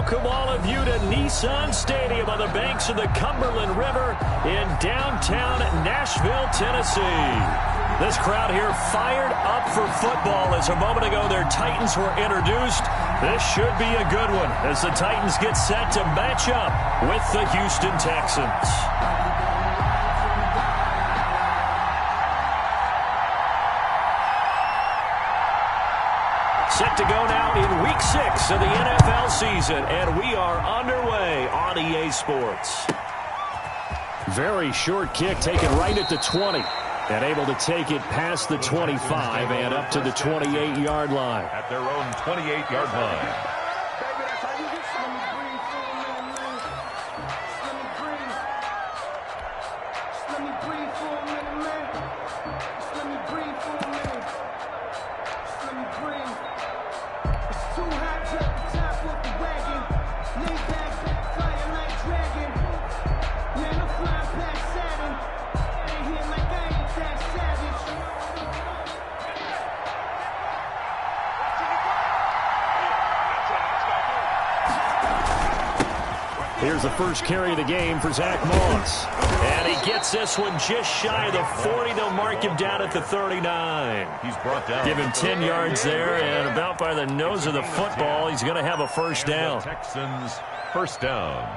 welcome all of you to Nissan Stadium on the banks of the Cumberland River in downtown Nashville, Tennessee. This crowd here fired up for football as a moment ago their Titans were introduced. This should be a good one as the Titans get set to match up with the Houston Texans. Set to go now in Week 6 of the NFL season, and we are underway on EA Sports. Very short kick taken right at the 20, and able to take it past the 25 and up to the 28-yard line. At their own 28-yard line. Here's the first carry of the game for Zach Moss. And he gets this one just shy of the 40. They'll mark him down at the 39. He's brought down. Give him 10 yards there, and about by the nose of the football, he's going to have a first down. The Texans first down.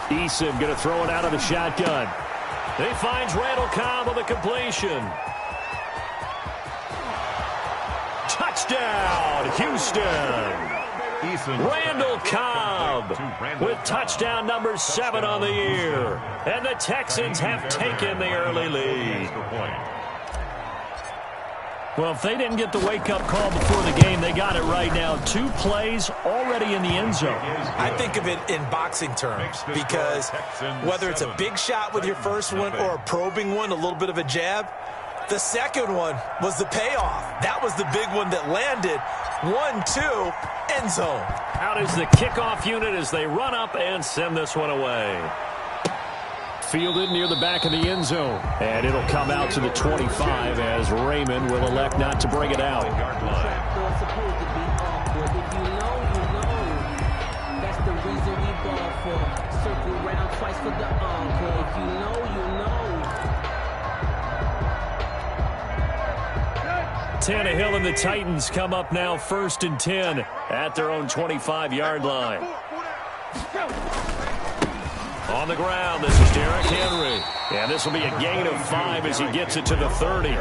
Eason going to throw it out of the shotgun. He finds Randall Cobb on the completion. Touchdown, Houston. Randall Cobb with touchdown number 7 on the year. And the Texans have taken the early lead. Well, if they didn't get the wake-up call before the game, they got it right now. 2 plays already in the end zone. I think of it in boxing terms because whether it's a big shot with your first one or a probing one, a little bit of a jab, the second one was the payoff. That was the big one that landed. 1-2, end zone. Out is the kickoff unit as they run up and send this one away. Fielded near the back of the end zone. And it'll come out to the 25 as Raymond will elect not to bring it out. Tannehill and the Titans come up now 1st and 10 at their own 25-yard line. On the ground, this is Derrick Henry. And this will be a gain of 5 as he gets it to the 30.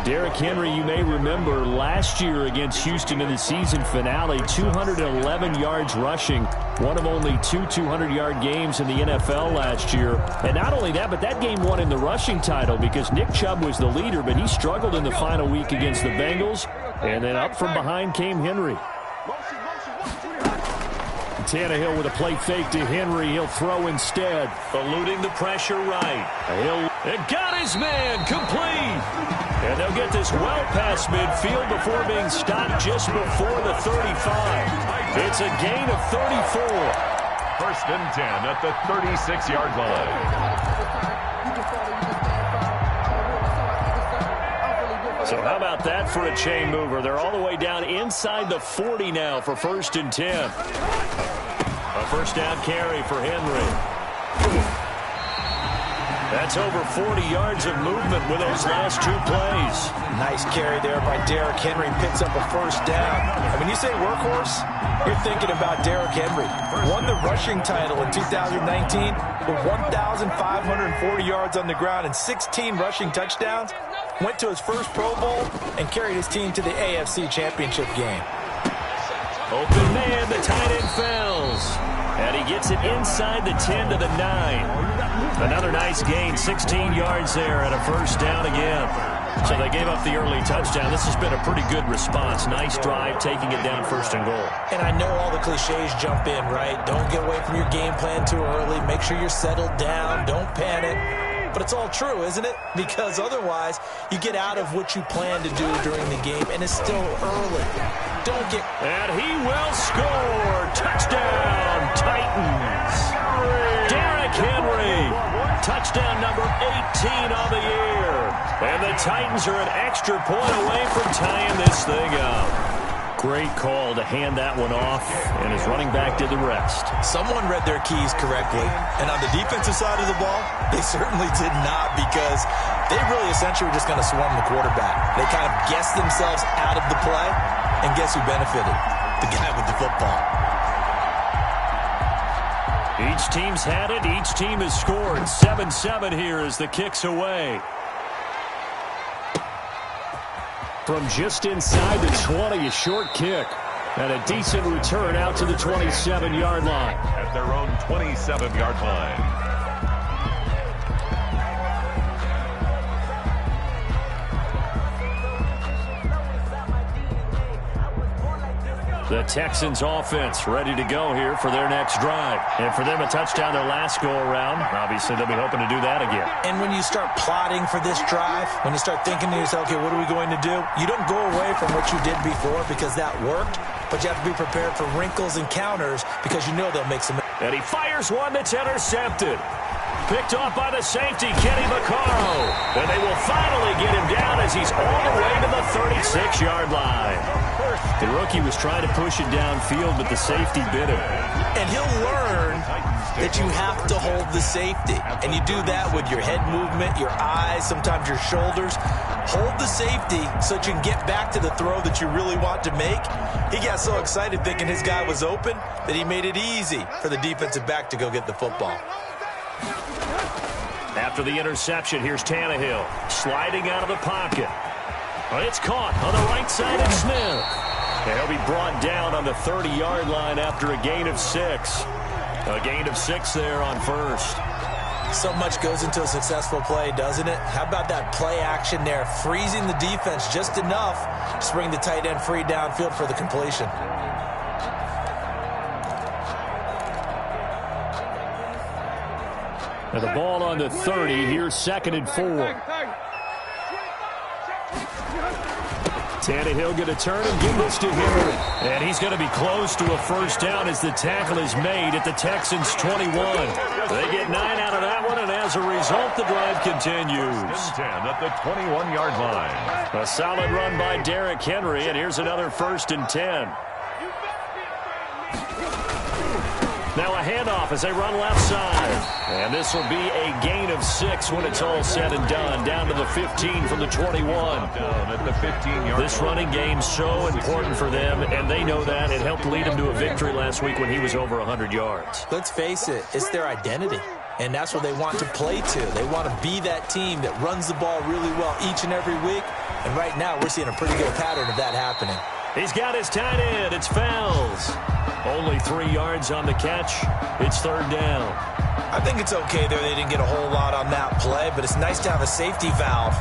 Derrick Henry, you may remember last year against Houston in the season finale, 211 yards rushing, one of only 2 200-yard games in the NFL last year. And not only that, but that game won in the rushing title because Nick Chubb was the leader, but he struggled in the final week against the Bengals. And then up from behind came Henry. Tannehill with a play fake to Henry. He'll throw instead. Eluding the pressure right. And got his man complete. And they'll get this well past midfield before being stopped just before the 35. It's a gain of 34. 1st and 10 at the 36-yard line. So how about that for a chain mover? They're all the way down inside the 40 now for 1st and 10. A first down carry for Henry. That's over 40 yards of movement with those last 2 plays. Nice carry there by Derrick Henry. Picks up a first down. And when you say workhorse, you're thinking about Derrick Henry. Won the rushing title in 2019 with 1,540 yards on the ground and 16 rushing touchdowns. Went to his first Pro Bowl and carried his team to the AFC Championship game. Open man, the tight end fells. And he gets it inside the 10 to the 9. Another nice gain, 16 yards there and a first down again. So they gave up the early touchdown. This has been a pretty good response. Nice drive, taking it down 1st and goal. And I know all the cliches jump in, right? Don't get away from your game plan too early. Make sure you're settled down. Don't panic. but it's all true, isn't it? Because otherwise, you get out of what you plan to do during the game, and it's still early. Don't get... And he will score. Touchdown, Titans. Derrick Henry. Touchdown number 18 on the year. And the Titans are an extra point away from tying this thing up. Great call to hand that one off, and his running back did the rest. Someone read their keys correctly, and on the defensive side of the ball, they certainly did not, because they really essentially were just going to swarm the quarterback. They kind of guessed themselves out of the play, and guess who benefited? The guy with the football. Each team's had it. Each team has scored. 7-7 here as the kick's away. From just inside the 20, a short kick. And a decent return out to the 27-yard line. At their own 27-yard line. The Texans offense ready to go here for their next drive. And for them, a touchdown their last go-around. Obviously, they'll be hoping to do that again. And when you start plotting for this drive, when you start thinking to yourself, okay, what are we going to do? You don't go away from what you did before because that worked, but you have to be prepared for wrinkles and counters because you know they'll make some... And he fires one that's intercepted. Picked off by the safety, Kenny Vaccaro. And they will finally get him down as he's all the way to the 36-yard line. The rookie was trying to push it downfield, but the safety bit him. And he'll learn that you have to hold the safety. And you do that with your head movement, your eyes, sometimes your shoulders. Hold the safety so that you can get back to the throw that you really want to make. He got so excited thinking his guy was open that he made it easy for the defensive back to go get the football. After the interception, here's Tannehill sliding out of the pocket. It's caught on the right side of Smith. And he'll be brought down on the 30-yard line after a gain of 6. A gain of 6 there on first. So much goes into a successful play, doesn't it? How about that play action there, freezing the defense just enough to bring the tight end free downfield for the completion. And the ball on the 30. Here's 2nd and 4. Tannehill going to turn and give this to Henry. And he's going to be close to a first down as the tackle is made at the Texans' 21. They get 9 out of that one, and as a result, the drive continues. 10 at the 21-yard line. A solid run by Derrick Henry, and here's another 1st and 10. Now a handoff as they run left side. And this will be a gain of 6 when it's all said and done. Down to the 15 from the 21. Down at the 15-yard. This running game so important for them, and they know that. It helped lead them to a victory last week when he was over 100 yards. Let's face it, it's their identity. And that's what they want to play to. They want to be that team that runs the ball really well each and every week. And right now, we're seeing a pretty good pattern of that happening. He's got his tight end. It's Fells. Only 3 yards on the catch. It's 3rd down. I think it's okay there. They didn't get a whole lot on that play, but it's nice to have a safety valve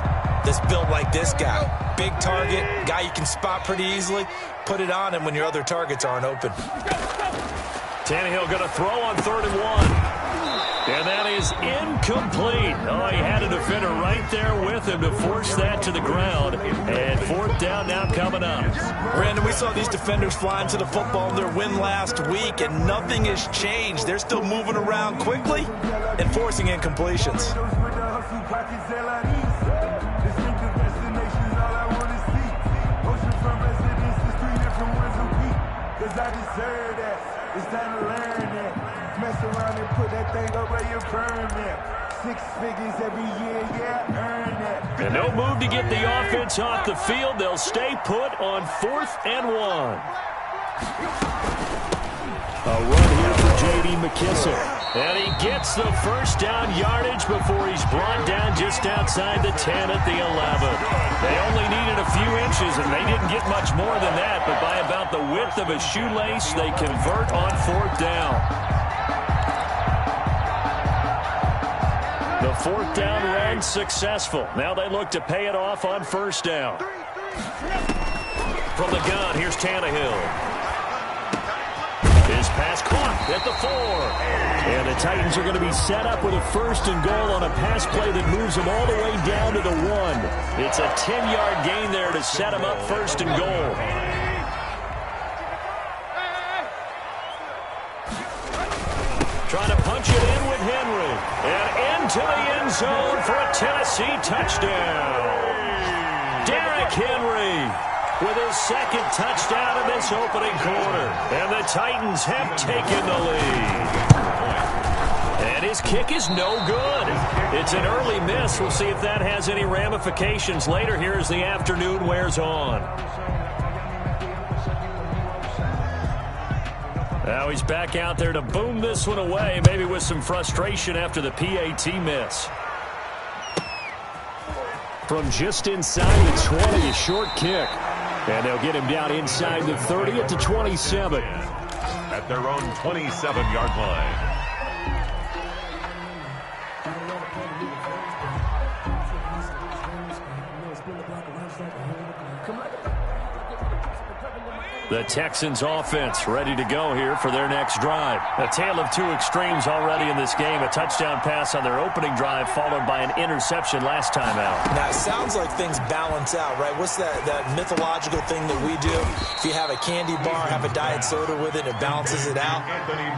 that's built like this guy. Big target, guy you can spot pretty easily. Put it on him when your other targets aren't open. Tannehill going to throw on 3rd and 1. And that is incomplete. Oh, he had a defender right there with him to force that to the ground. And 4th down now coming up. Brandon, we saw these defenders flying to the football in their win last week, and nothing has changed. They're still moving around quickly and forcing incompletions. It's time to learn that. Mess around and put that thing up where you burn that. 6 figures every year, yeah, earn that. And no move to get the offense off the field. They'll stay put on 4th and 1. A run here for J.D. McKissick. And he gets the first down yardage before he's brought down just outside the 10 at the 11. They only needed a few inches, and they didn't get much more than that. But by about the width of a shoelace, they convert on 4th down. The 4th down run successful. Now they look to pay it off on 1st down. From the gun, here's Tannehill. His pass caught at the 4. And the Titans are going to be set up with a 1st and goal on a pass play that moves them all the way down to the 1. It's a 10-yard gain there to set them up 1st and goal. Trying to punch it in with Henry. And into the end zone for a Tennessee touchdown. Derrick Henry with his 2nd touchdown in this opening quarter. And the Titans have taken the lead. And his kick is no good. It's an early miss. We'll see if that has any ramifications later here as the afternoon wears on. Now he's back out there to boom this one away, maybe with some frustration after the PAT miss. From just inside the 20, a short kick. And they'll get him down inside the 30 at the 27. At their own 27-yard line. The Texans offense ready to go here for their next drive. A tale of 2 extremes already in this game. A touchdown pass on their opening drive followed by an interception last time out. Now, it sounds like things balance out, right? What's that mythological thing that we do? If you have a candy bar, have a diet soda with it, it balances it out.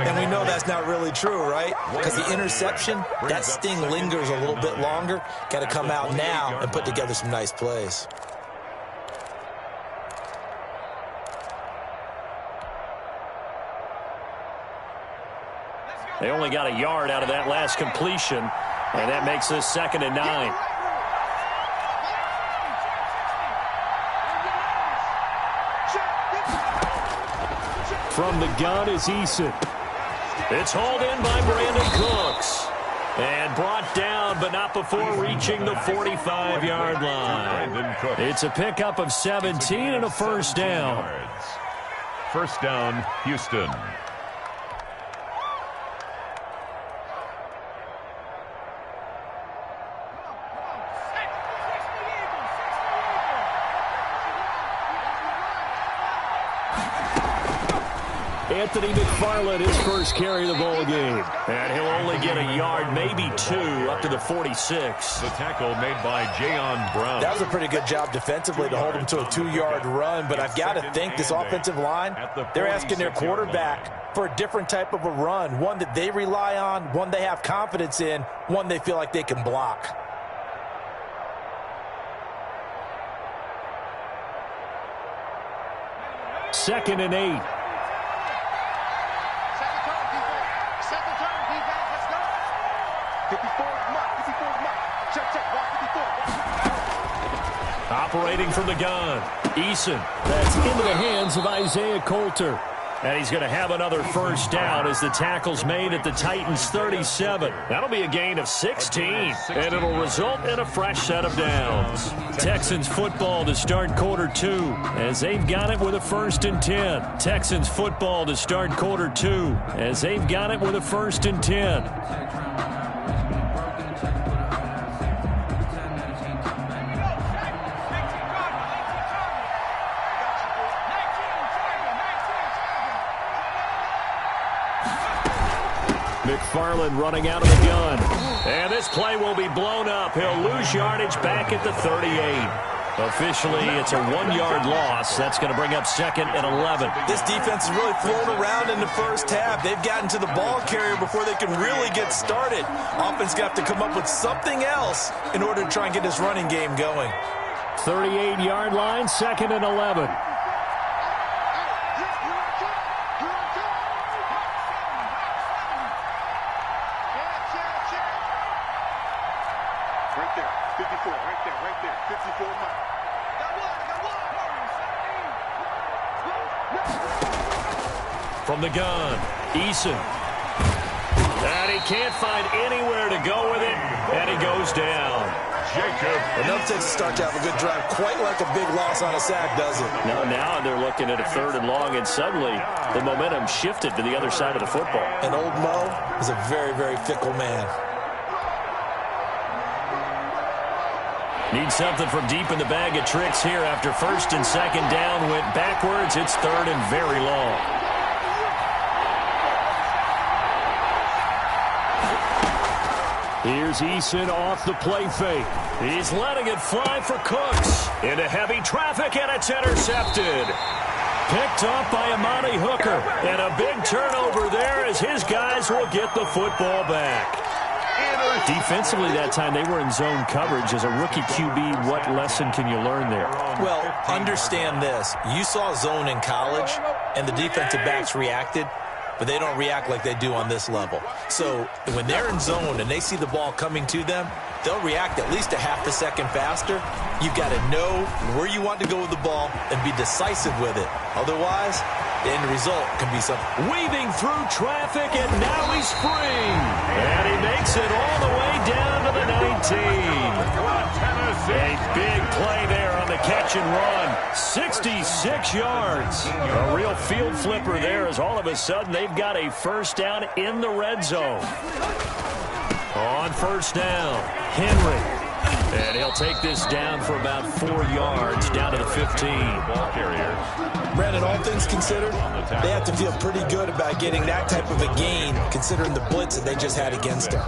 And we know that's not really true, right? Because the interception, that sting lingers a little bit longer. Got to come out now and put together some nice plays. They only got a yard out of that last completion, and that makes this 2nd and 9. From the gun is Eason. It's hauled in by Brandon Cooks. And brought down, but not before reaching the 45-yard line. It's a pickup of 17 and a 1st down. 1st down, Houston. Anthony McFarland, his 1st carry of the ball game. And he'll only get a yard, maybe 2, up to the 46. The tackle made by Jayon Brown. That was a pretty good job defensively to hold him to a 2-yard run, but I've got to think this offensive line, they're asking their quarterback for a different type of a run, one that they rely on, one they have confidence in, one they feel like they can block. Second and 8. Operating from the gun, Eason. That's into the hands of Isaiah Coulter. And he's going to have another 1st down as the tackle's made at the Titans' 37. That'll be a gain of 16, and it'll result in a fresh set of downs. Texans football to start quarter 2 as they've got it with a 1st and 10. Texans football to start quarter 2 as they've got it with a 1st and 10. McFarland running out of the gun. And this play will be blown up. He'll lose yardage back at the 38. Officially, it's a 1-yard loss. That's going to bring up 2nd and 11. This defense is really thrown around in the 1st half. They've gotten to the ball carrier before they can really get started. Offense got to come up with something else in order to try and get this running game going. 38-yard line, 2nd and 11. From the gun, Eason. And he can't find anywhere to go with it, and he goes down. Enough takes to start to have a good drive, quite like a big loss on a sack, does it? Now they're looking at a 3rd and long, and suddenly the momentum shifted to the other side of the football. And old Mo is a very, very fickle man. Need something from deep in the bag of tricks here after 1st and 2nd down went backwards. It's 3rd and very long. Here's Eason off the play fake. He's letting it fly for Cooks. Into heavy traffic, and it's intercepted. Picked up by Amani Hooker. And a big turnover there as his guys will get the football back. Defensively that time, they were in zone coverage. As a rookie QB, what lesson can you learn there? Well, understand this. You saw zone in college, and the defensive backs reacted, but they don't react like they do on this level. So when they're in zone and they see the ball coming to them, they'll react at least a half a second faster. You've got to know where you want to go with the ball and be decisive with it. Otherwise, the end result can be something. Weaving through traffic, and now he's free. And he makes it all the way down to the 19. A big play there on the catch and run. 66 yards. A real field flipper there as all of a sudden they've got a first down in the red zone. On first down, Henry. And he'll take this down for about 4 yards, down to the 15. Ball carrier. Brandon, all things considered, they have to feel pretty good about getting that type of a gain, considering the blitz that they just had against them.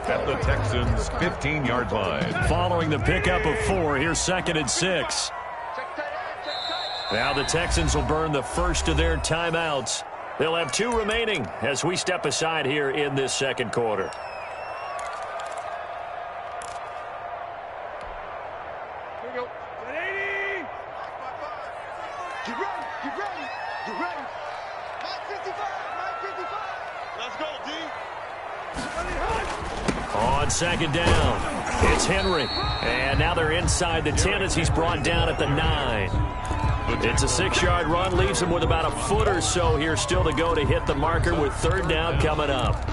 At the Texans' 15-yard line. Following the pickup of 4, here's 2nd and 6. Now the Texans will burn the first of their timeouts. They'll have 2 remaining as we step aside here in this second quarter. On second down, it's Henry. And now they're inside the 10 as he's brought down at the 9. It's a 6-yard run, leaves him with about a foot or so here still to go to hit the marker with 3rd down coming up.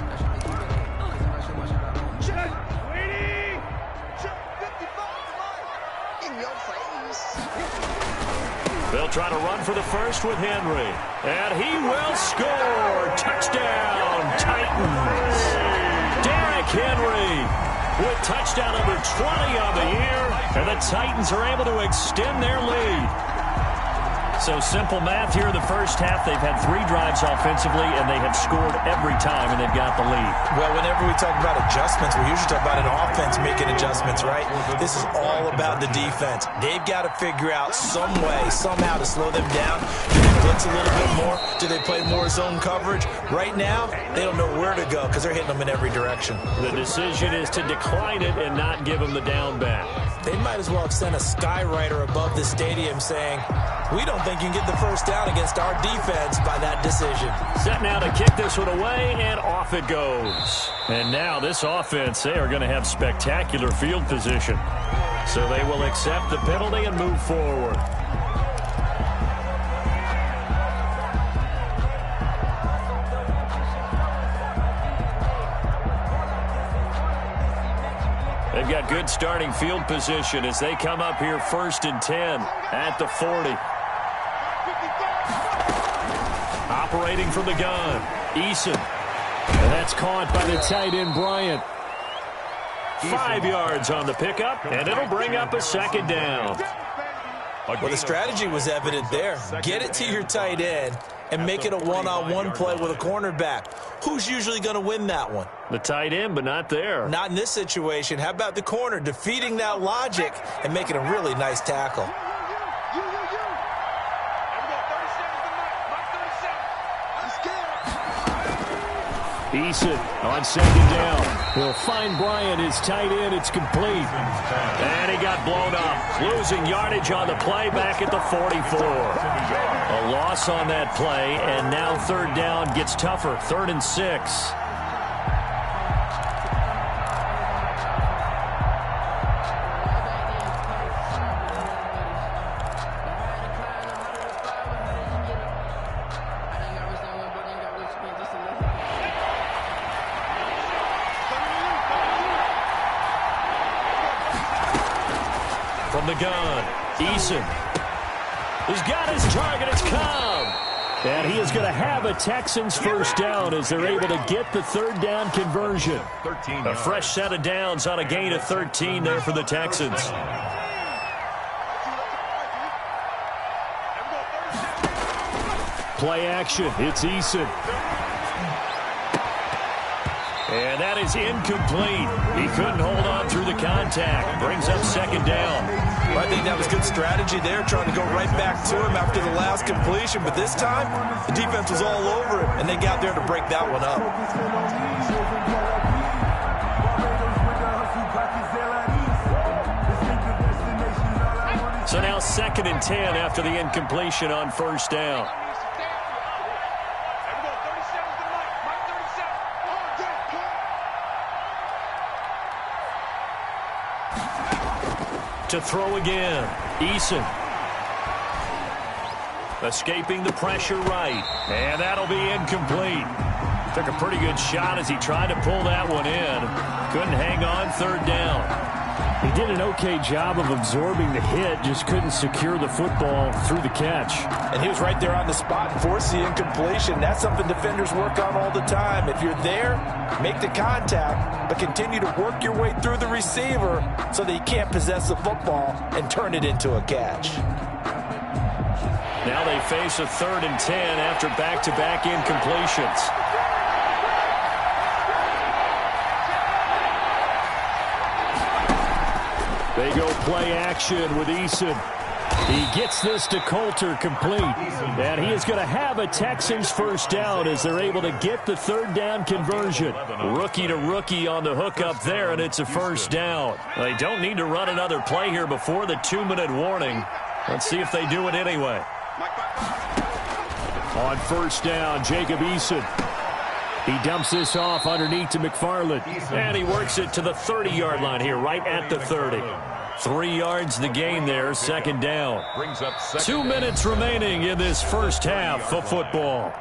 They'll try to run for the first with Henry. And he will score. Touchdown, Titans. Derrick Henry with touchdown number 20 on the year. And the Titans are able to extend their lead. So simple math here in the first half. They've had 3 drives offensively, and they have scored every time, and they've got the lead. Well, whenever we talk about adjustments, we usually talk about an offense making adjustments, right? This is all about the defense. They've got to figure out some way, somehow to slow them down. Do they blitz a little bit more? Do they play more zone coverage? Right now, they don't know where to go because they're hitting them in every direction. The decision is to decline it and not give them the down back. They might as well have sent a skywriter above the stadium saying, we don't think you can get the first down against our defense by that decision. Set now to kick this one away, and off it goes. And now this offense, they are going to have spectacular field position. So they will accept the penalty and move forward. They've got good starting field position as they come up here 1st and 10 at the 40. Operating from the gun, Eason. And that's caught by the tight end, Bryant. 5 yards on the pickup, and it'll bring up a 2nd down. Well, the strategy was evident there. Get it to your tight end and make it a one-on-one play with a cornerback. Who's usually going to win that one? The tight end, but not there. Not in this situation. How about the corner defeating that logic and making a really nice tackle? Eason on 2nd down. He'll find Bryant, his tight end. It's complete. And he got blown up. Losing yardage on the play back at the 44. A loss on that play, and now 3rd down gets tougher. 3rd and 6. From the gun, Eason. He's got his target. It's Cobb. And he is going to have a Texans first down as they're able to get the 3rd down conversion. A fresh set of downs on a gain of 13 there for the Texans. Play action. It's Eason. And that is incomplete. He couldn't hold on through the contact. Brings up second down. Well, I think that was good strategy there, trying to go right back to him after the last completion. But this time, the defense was all over him, and they got there to break that one up. So now 2nd and 10 after the incompletion on first down. To throw again, Eason. Escaping the pressure right. And that'll be incomplete. Took a pretty good shot as he tried to pull that one in. Couldn't hang on, 3rd down. He did an okay job of absorbing the hit, just couldn't secure the football through the catch. And he was right there on the spot and forced the incompletion. That's something defenders work on all the time. If you're there, make the contact, but continue to work your way through the receiver so that he can't possess the football and turn it into a catch. Now they face a 3rd and 10 after back-to-back incompletions. They go play action with Eason. He gets this to Coulter complete. And he is going to have a Texans first down as they're able to get the 3rd down conversion. Rookie to rookie on the hookup there, and it's a first down. They don't need to run another play here before the 2-minute warning. Let's see if they do it anyway. On first down, Jacob Eason. He dumps this off underneath to McFarland. And he works it to the 30-yard line here, right at the 30. 3 yards the gain there, 2nd down. 2 minutes remaining in this first half of football.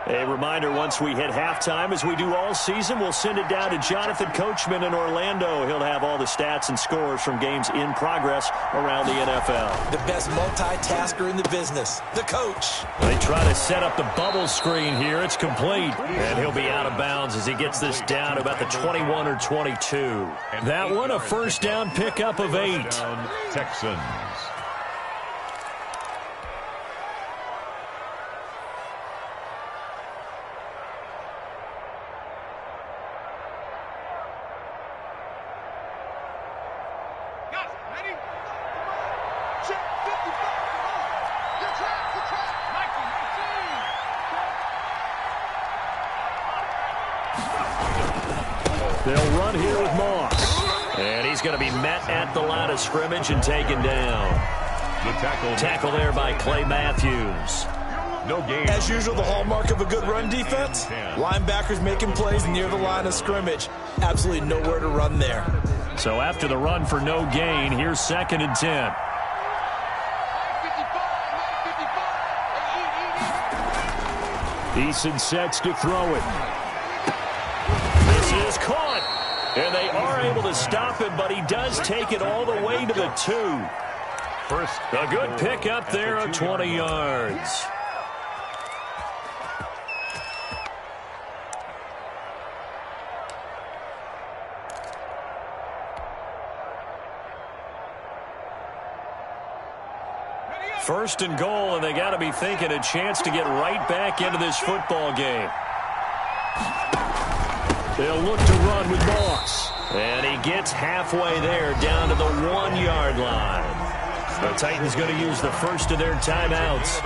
A reminder, once we hit halftime, as we do all season, we'll send it down to Jonathan Coachman in Orlando. He'll have all the stats and scores from games in progress around the NFL. The best multitasker in the business, the coach. They try to set up the bubble screen here. It's complete. And he'll be out of bounds as he gets this down to about the 21 or 22. That one, a first down pickup of 8. Texans. They'll run here with Moss. And he's going to be met at the line of scrimmage and taken down. The tackle there by Clay Matthews. No gain. As usual, the hallmark of a good run defense, linebackers making plays near the line of scrimmage. Absolutely nowhere to run there. So after the run for no gain, here's 2nd and 10. Eason sets to throw it. This is caught. And they are able to stop him, but he does take it all the way to the 2. First, a good pickup there of 20 yards. First and goal, and they got to be thinking a chance to get right back into this football game. They'll look to run with Moss. And he gets halfway there, down to the 1-yard line. The Titans going to use the first of their timeouts,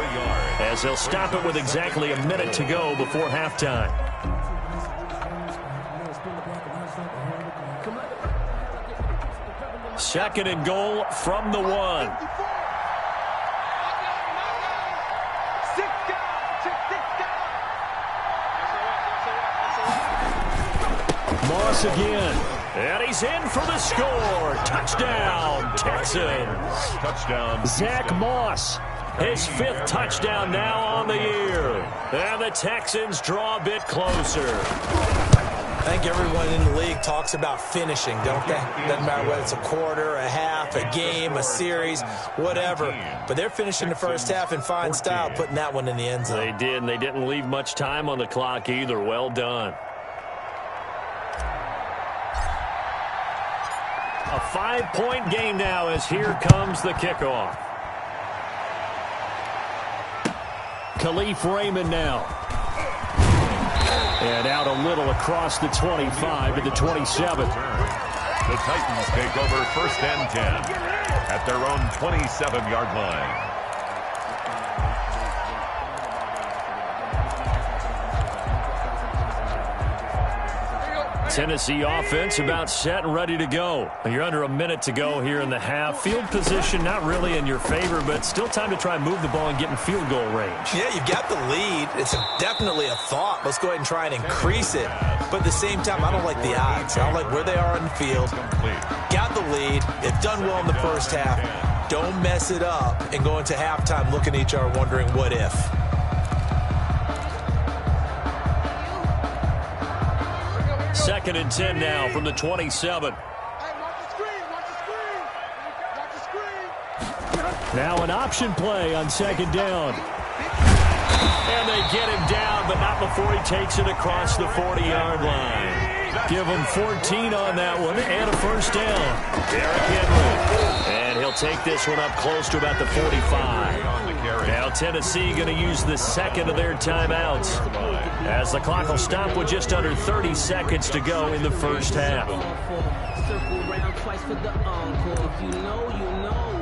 as they'll stop it with exactly a minute to go before halftime. Second and goal from the 1. Moss again. And he's in for the score. Touchdown, Texans. Touchdown. Zach Moss, his 5th touchdown now on the year. And the Texans draw a bit closer. I think everyone in the league talks about finishing, don't they? Doesn't matter whether it's a quarter, a half, a game, a series, whatever. But they're finishing the first half in fine style, putting that one in the end zone. They did, and they didn't leave much time on the clock either. Well done. A 5-point game now as here comes the kickoff. Khalif Raymond now. And out a little across the 25 to the 27. The Titans take over 1st and 10 at their own 27-yard line. Tennessee offense about set and ready to go. You're under a minute to go here in the half. Field position not really in your favor, but still time to try and move the ball and get in field goal range. Yeah, you've got the lead. It's definitely a thought. Let's go ahead and try and increase it. But at the same time, I don't like the odds. I don't like where they are on the field. Got the lead. They've done well in the first half. Don't mess it up and go into halftime looking at each other wondering what if. Second and 10 now from the 27. Now an option play on second down. And they get him down, but not before he takes it across the 40-yard line. Give him 14 on that one and a first down. Derrick Henry. And he'll take this one up close to about the 45. Now Tennessee going to use the second of their timeouts as the clock will stop with just under 30 seconds to go in the first half. Circle round twice for the encore. If you know, you know.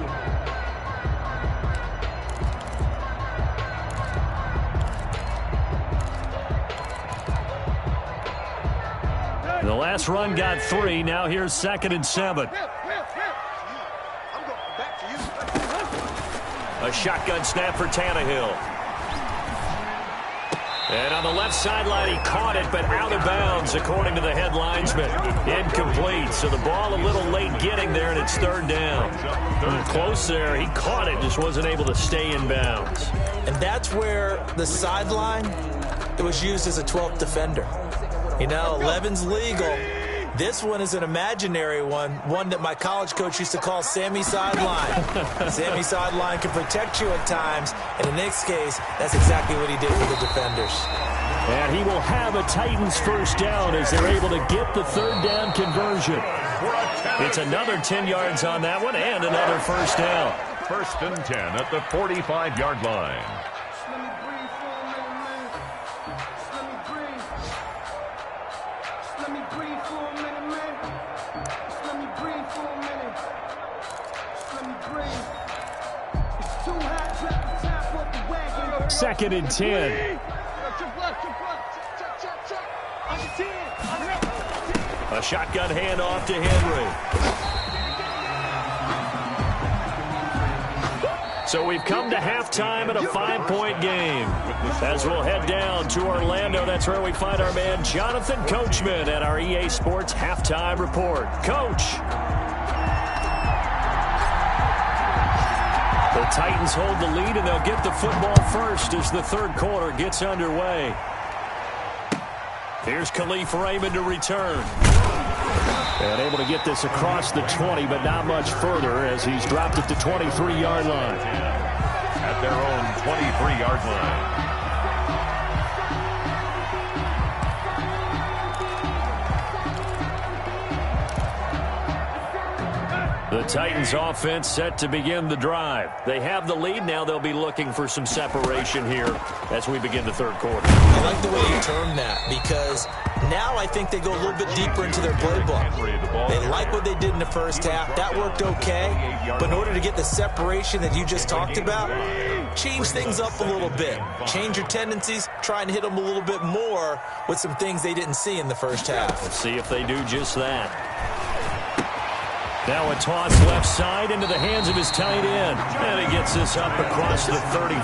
The last run got 3. Now here's 2nd and 7. A shotgun snap for Tannehill. And on the left sideline, he caught it, but out of bounds, according to the head linesman. Incomplete, so the ball a little late getting there, and it's 3rd down. Close there. He caught it, just wasn't able to stay in bounds. And that's where the sideline, it was used as a 12th defender. You know, 11's legal. This one is an imaginary one that my college coach used to call Sammy Sideline. Sammy Sideline can protect you at times, and in this case, that's exactly what he did for the defenders. And he will have a Titans first down as they're able to get the 3rd down conversion. It's another 10 yards on that one and another first down. 1st and 10 at the 45-yard line. Second and 10. A shotgun handoff to Henry. So we've come to halftime in a 5-point game. As we'll head down to Orlando, that's where we find our man Jonathan Coachman at our EA Sports Halftime Report. Coach. The Titans hold the lead, and they'll get the football first as the 3rd quarter gets underway. Here's Khalif Raymond to return. And able to get this across the 20, but not much further as he's dropped at the 23-yard line. At their own 23-yard line. The Titans offense set to begin the drive. They have the lead. Now they'll be looking for some separation here as we begin the 3rd quarter. I like the way you termed that because now I think they go a little bit deeper into their playbook. They like what they did in the first half. That worked okay. But in order to get the separation that you just talked about, change things up a little bit. Change your tendencies. Try and hit them a little bit more with some things they didn't see in the first half. Let's see if they do just that. Now a toss left side into the hands of his tight end. And he gets this up across the 35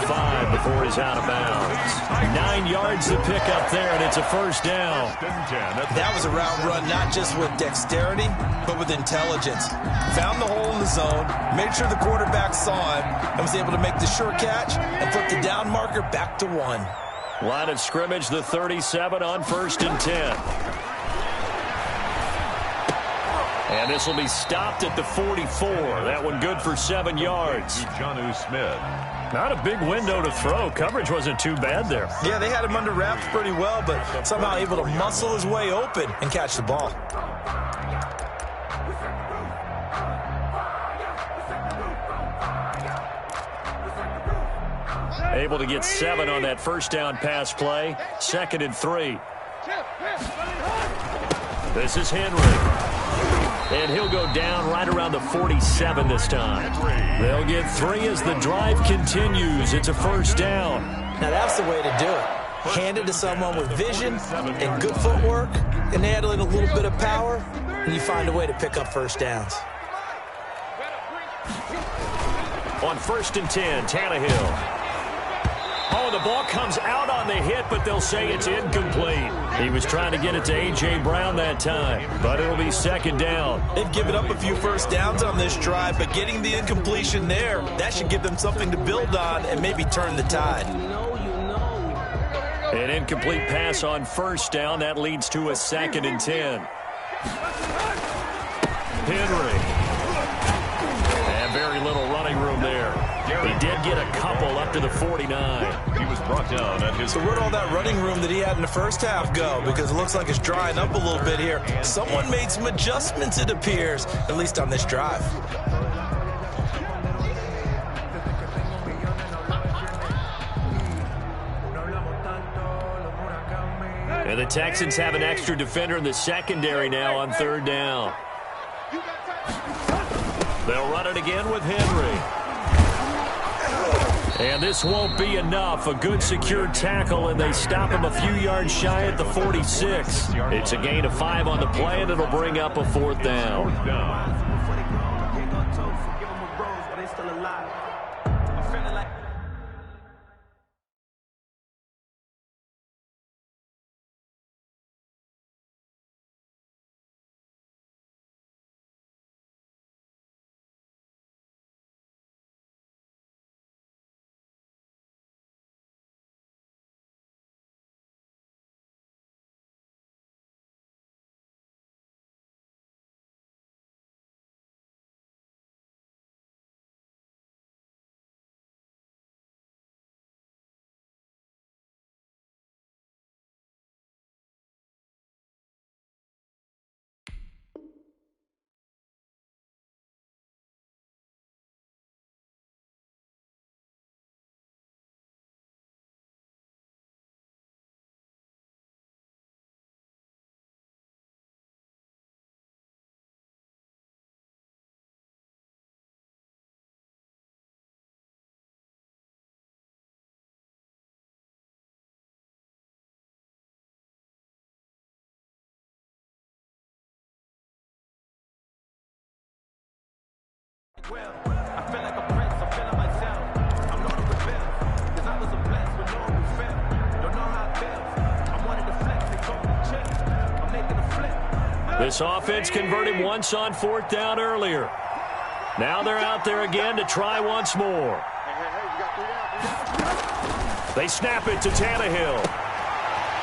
before he's out of bounds. 9 yards to pick up there, and it's a first down. That was a route run not just with dexterity, but with intelligence. Found the hole in the zone, made sure the quarterback saw him, and was able to make the sure catch and flip the down marker back to 1. Line of scrimmage, the 37 on 1st and 10. And this will be stopped at the 44. That one good for 7 yards. Jonnu Smith. Not a big window to throw. Coverage wasn't too bad there. Yeah, they had him under wraps pretty well, but somehow able to muscle his way open and catch the ball. Able to get 7 on that first down pass play. 2nd and 3. This is Henry. And he'll go down right around the 47 this time. They'll get 3 as the drive continues. It's a first down. Now that's the way to do it. Hand it to someone with vision and good footwork, and add in a little bit of power, and you find a way to pick up first downs. On 1st and 10, Tannehill. Oh, the ball comes out on the hit, but they'll say it's incomplete. He was trying to get it to A.J. Brown that time, but it'll be 2nd down. They've given up a few first downs on this drive, but getting the incompletion there, that should give them something to build on and maybe turn the tide. An incomplete pass on 1st down. That leads to a 2nd and 10. Henry. And very little running room there. He did get a couple up to the 49. He was brought down at his... So where'd all that running room that he had in the first half go? Because it looks like it's drying up a little bit here. Someone made some adjustments, it appears, at least on this drive. And the Texans have an extra defender in the secondary now on 3rd down. They'll run it again with Henry. And this won't be enough. A good secure tackle, and they stop him a few yards shy at the 46. It's a gain of 5 on the play, and it'll bring up a 4th down. Well, I feel like a prince, I'm feeling myself. I'm known to rebel, cause I was a blessed with no fell. Don't know how it feels. I wanted to flex and go to the chest. I'm making a flip. This offense converted once on 4th down earlier. Now they're out there again to try once more. They snap it to Tannehill.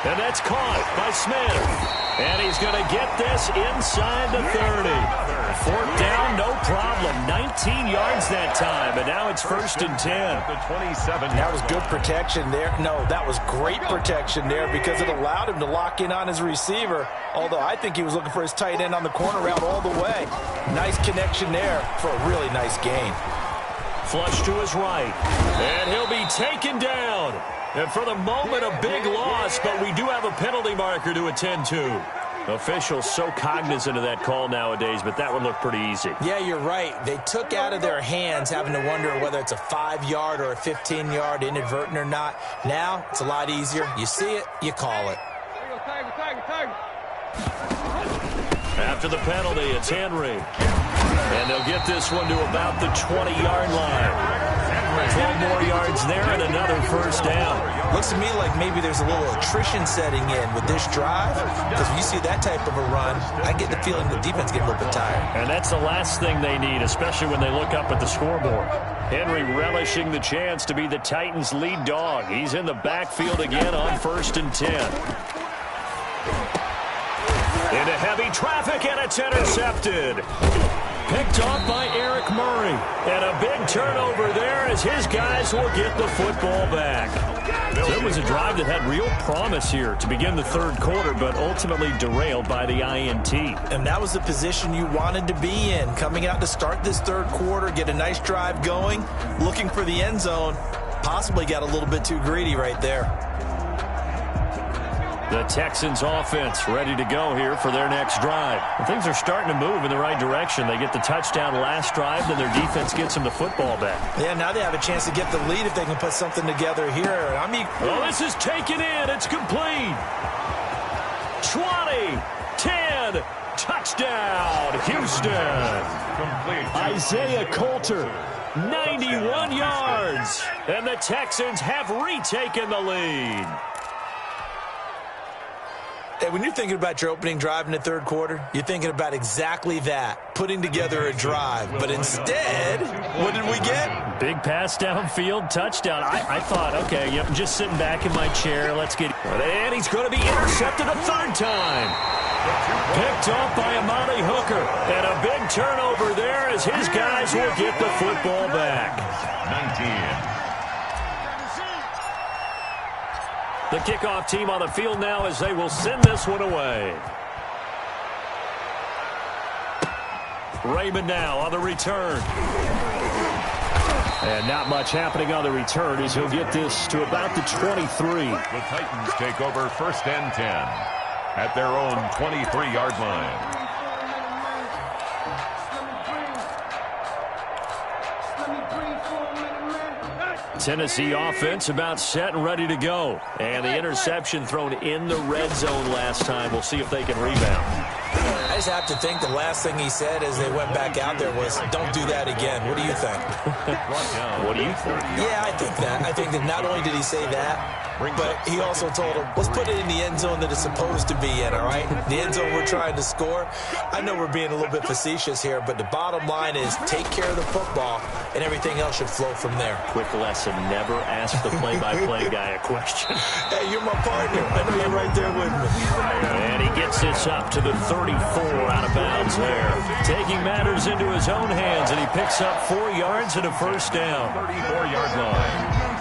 And that's caught by Smith. And he's going to get this inside the 30. 4th down, no problem. 19 yards that time, and now it's 1st and 10. The 27. That was good protection there. No, that was great protection there because it allowed him to lock in on his receiver, although I think he was looking for his tight end on the corner route all the way. Nice connection there for a really nice gain. Flush to his right, and he'll be taken down. And for the moment, a big loss, but we do have a penalty marker to attend to. Officials so cognizant of that call nowadays, but that would look pretty easy. Yeah, you're right. They took out of their hands having to wonder whether it's a 5-yard or a 15-yard inadvertent or not. Now, it's a lot easier. You see it, you call it. After the penalty, it's Henry. And they'll get this one to about the 20-yard line. 12 more yards there and another 1st down. Looks to me like maybe there's a little attrition setting in with this drive, because when you see that type of a run, I get the feeling the defense getting a little bit tired. And that's the last thing they need, especially when they look up at the scoreboard. Henry relishing the chance to be the Titans' lead dog. He's in the backfield again on 1st and 10. Into heavy traffic, and it's intercepted. Picked off by Eric Murray. And a big turnover there as his guys will get the football back. So it was a drive that had real promise here to begin the third quarter, but ultimately derailed by the INT. And that was the position you wanted to be in. Coming out to start this third quarter, get a nice drive going, looking for the end zone. Possibly got a little bit too greedy right there. The Texans offense ready to go here for their next drive. And things are starting to move in the right direction. They get the touchdown last drive, then their defense gets them the football back. Yeah, now they have a chance to get the lead if they can put something together here. Oh, this is taken in. It's complete. 20, 10, touchdown, Houston. Complete. Isaiah Coulter, 91 yards. And the Texans have retaken the lead. Hey, when you're thinking about your opening drive in the third quarter, you're thinking about exactly that, putting together a drive. But instead, what did we get? Big pass downfield, touchdown. I thought, okay, yep, just sitting back in my chair. Let's get... And he's going to be intercepted a third time. Picked off by Amani Hooker. And a big turnover there as his guys will get the football back. 19. The kickoff team on the field now as they will send this one away. Raymond now on the return. And not much happening on the return as he'll get this to about the 23. The Titans take over first and 10 at their own 23-yard line. Tennessee offense about set and ready to go. And the interception thrown in the red zone last time. We'll see if they can rebound. I just have to think the last thing he said as they went back out there was, don't do that again. What do you think? What do you think? Yeah, I think that. I think that not only did he say that, but he also told him, let's put it in the end zone that it's supposed to be in, all right? The end zone we're trying to score. I know we're being a little bit facetious here, but the bottom line is take care of the football, and everything else should flow from there. Quick lesson, never ask the play-by-play guy a question. Hey, you're my partner. I know you're right there with me. And he gets this up to the 34 out of bounds there. Taking matters into his own hands, and he picks up 4 yards and a first down. 34-yard line.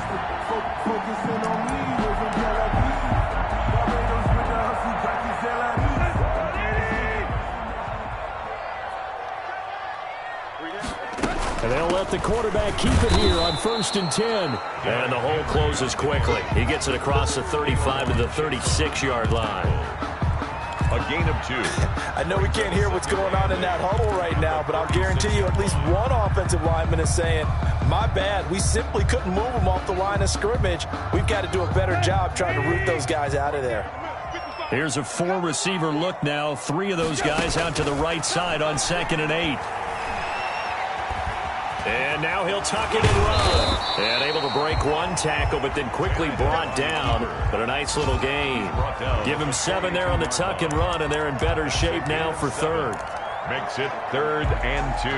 And they'll let the quarterback keep it here on first and 10. And the hole closes quickly. He gets it across the 35 to the 36-yard line. A gain of 2. I know we can't hear what's going on in that huddle right now, but I'll guarantee you at least one offensive lineman is saying, my bad, we simply couldn't move them off the line of scrimmage. We've got to do a better job trying to root those guys out of there. Here's a 4-receiver look now. 3 of those guys out to the right side on 2nd and 8. And now he'll tuck it and run. And able to break one tackle, but then quickly brought down. But a nice little gain. Give him 7 there on the tuck and run, and they're in better shape now for third. Makes it 3rd and 2.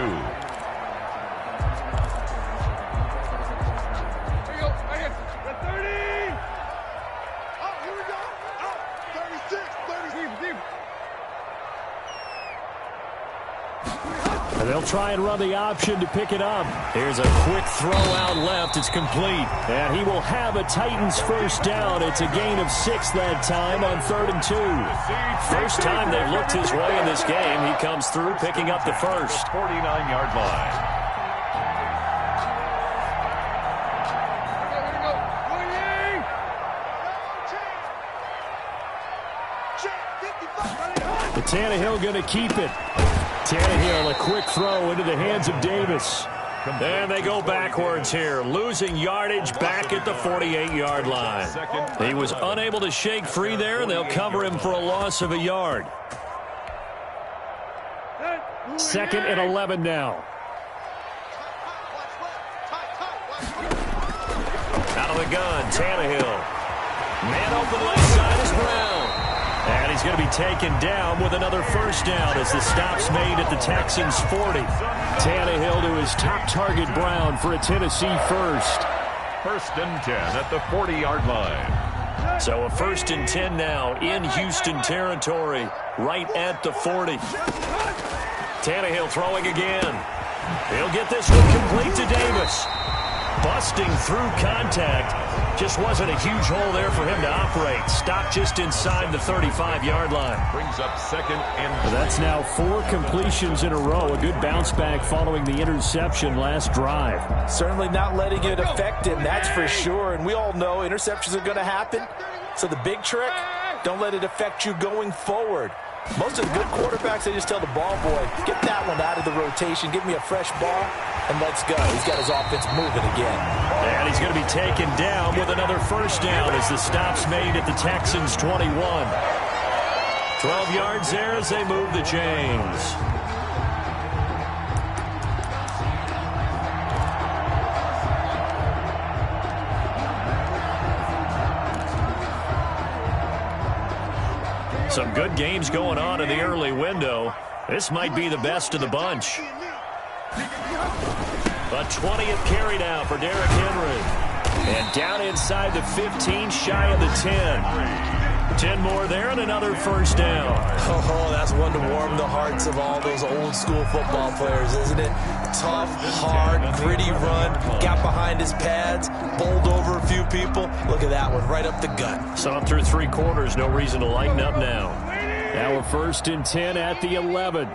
And they'll try and run the option to pick it up. Here's a quick throw out left. It's complete. And he will have a Titans first down. It's a gain of 6 that time on 3rd and 2. First time they've looked his way in this game. He comes through picking up the first. 49-yard line. Tannehill going to keep it. Tannehill, a quick throw into the hands of Davis. And they go backwards here, losing yardage back at the 48-yard line. He was unable to shake free there, and they'll cover him for a loss of a yard. 2nd and 11 now. Out of the gun, Tannehill. Man open left side is Brown. And he's going to be taken down with another first down as the stop's made at the Texans' 40. Tannehill to his top target, Brown, for a Tennessee first. 1st and 10 at the 40-yard line. So a 1st and 10 now in Houston territory right at the 40. Tannehill throwing again. He'll get this one complete to Davis. Busting through contact. Just wasn't a huge hole there for him to operate. Stopped just inside the 35-yard line. Brings up second and That's now 4 completions in a row. A good bounce back following the interception last drive. Certainly not letting it affect him, that's for sure. And we all know interceptions are going to happen. So the big trick, don't let it affect you going forward. Most of the good quarterbacks, they just tell the ball boy, get that one out of the rotation, give me a fresh ball, and let's go. He's got his offense moving again. And he's going to be taken down with another first down as the stop's made at the Texans' 21. 12 yards there as they move the chains. Some good games going on in the early window. This might be the best of the bunch. A 20th carry now for Derrick Henry. And down inside the 15, shy of the 10. 10 more there and another first down. Oh, that's one to warm the hearts of all those old school football players, isn't it? Tough, hard, gritty run, got behind his pads, bowled over a few people. Look at that one, right up the gut. Saw him through 3 quarters, no reason to lighten up now. Now a 1st and 10 at the 11.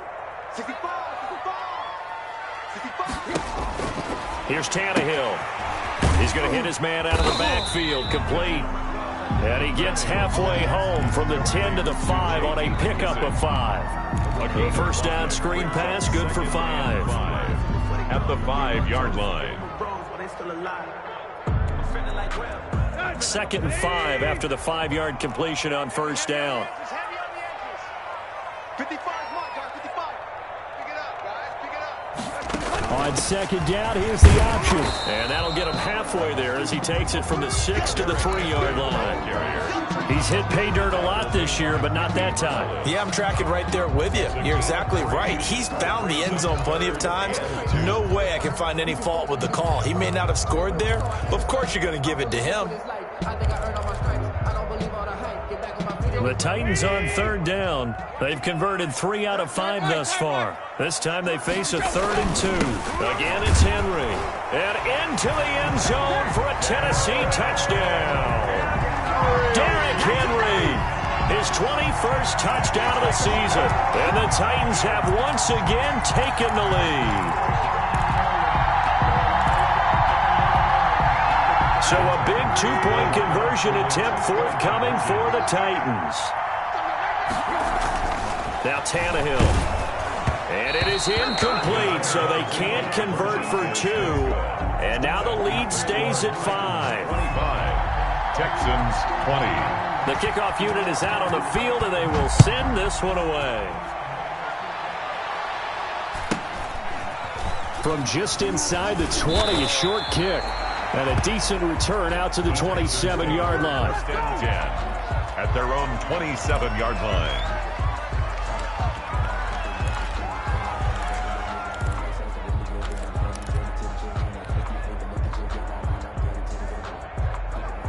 Here's Tannehill. He's going to hit his man out of the backfield, complete. And he gets halfway home from the 10 to the 5 on a pickup of 5. The first down screen pass, good for 5. At the 5-yard line. 2nd and 5 after the 5-yard completion on first down. 55, guys, 55. Pick it up, guys, pick it up. On 2nd down, here's the option. And that'll get him halfway there as he takes it from the 6 to the 3-yard line. He's hit pay dirt a lot this year, but not that time. Yeah, I'm tracking right there with you. You're exactly right. He's found the end zone plenty of times. No way I can find any fault with the call. He may not have scored there, but of course you're going to give it to him. The Titans on 3rd down. They've converted 3 out of 5 thus far. This time they face a 3rd and 2. Again, it's Henry. And into the end zone for a Tennessee touchdown. Derrick Henry, his 21st touchdown of the season. And the Titans have once again taken the lead. So a big 2-point conversion attempt forthcoming for the Titans. Now Tannehill. And it is incomplete, so they can't convert for 2. And now the lead stays at 5. 25. Texans 20. The kickoff unit is out on the field, and they will send this one away. From just inside the 20, a short kick. And a decent return out to the 27-yard line. 1st and 10 at their own 27-yard line.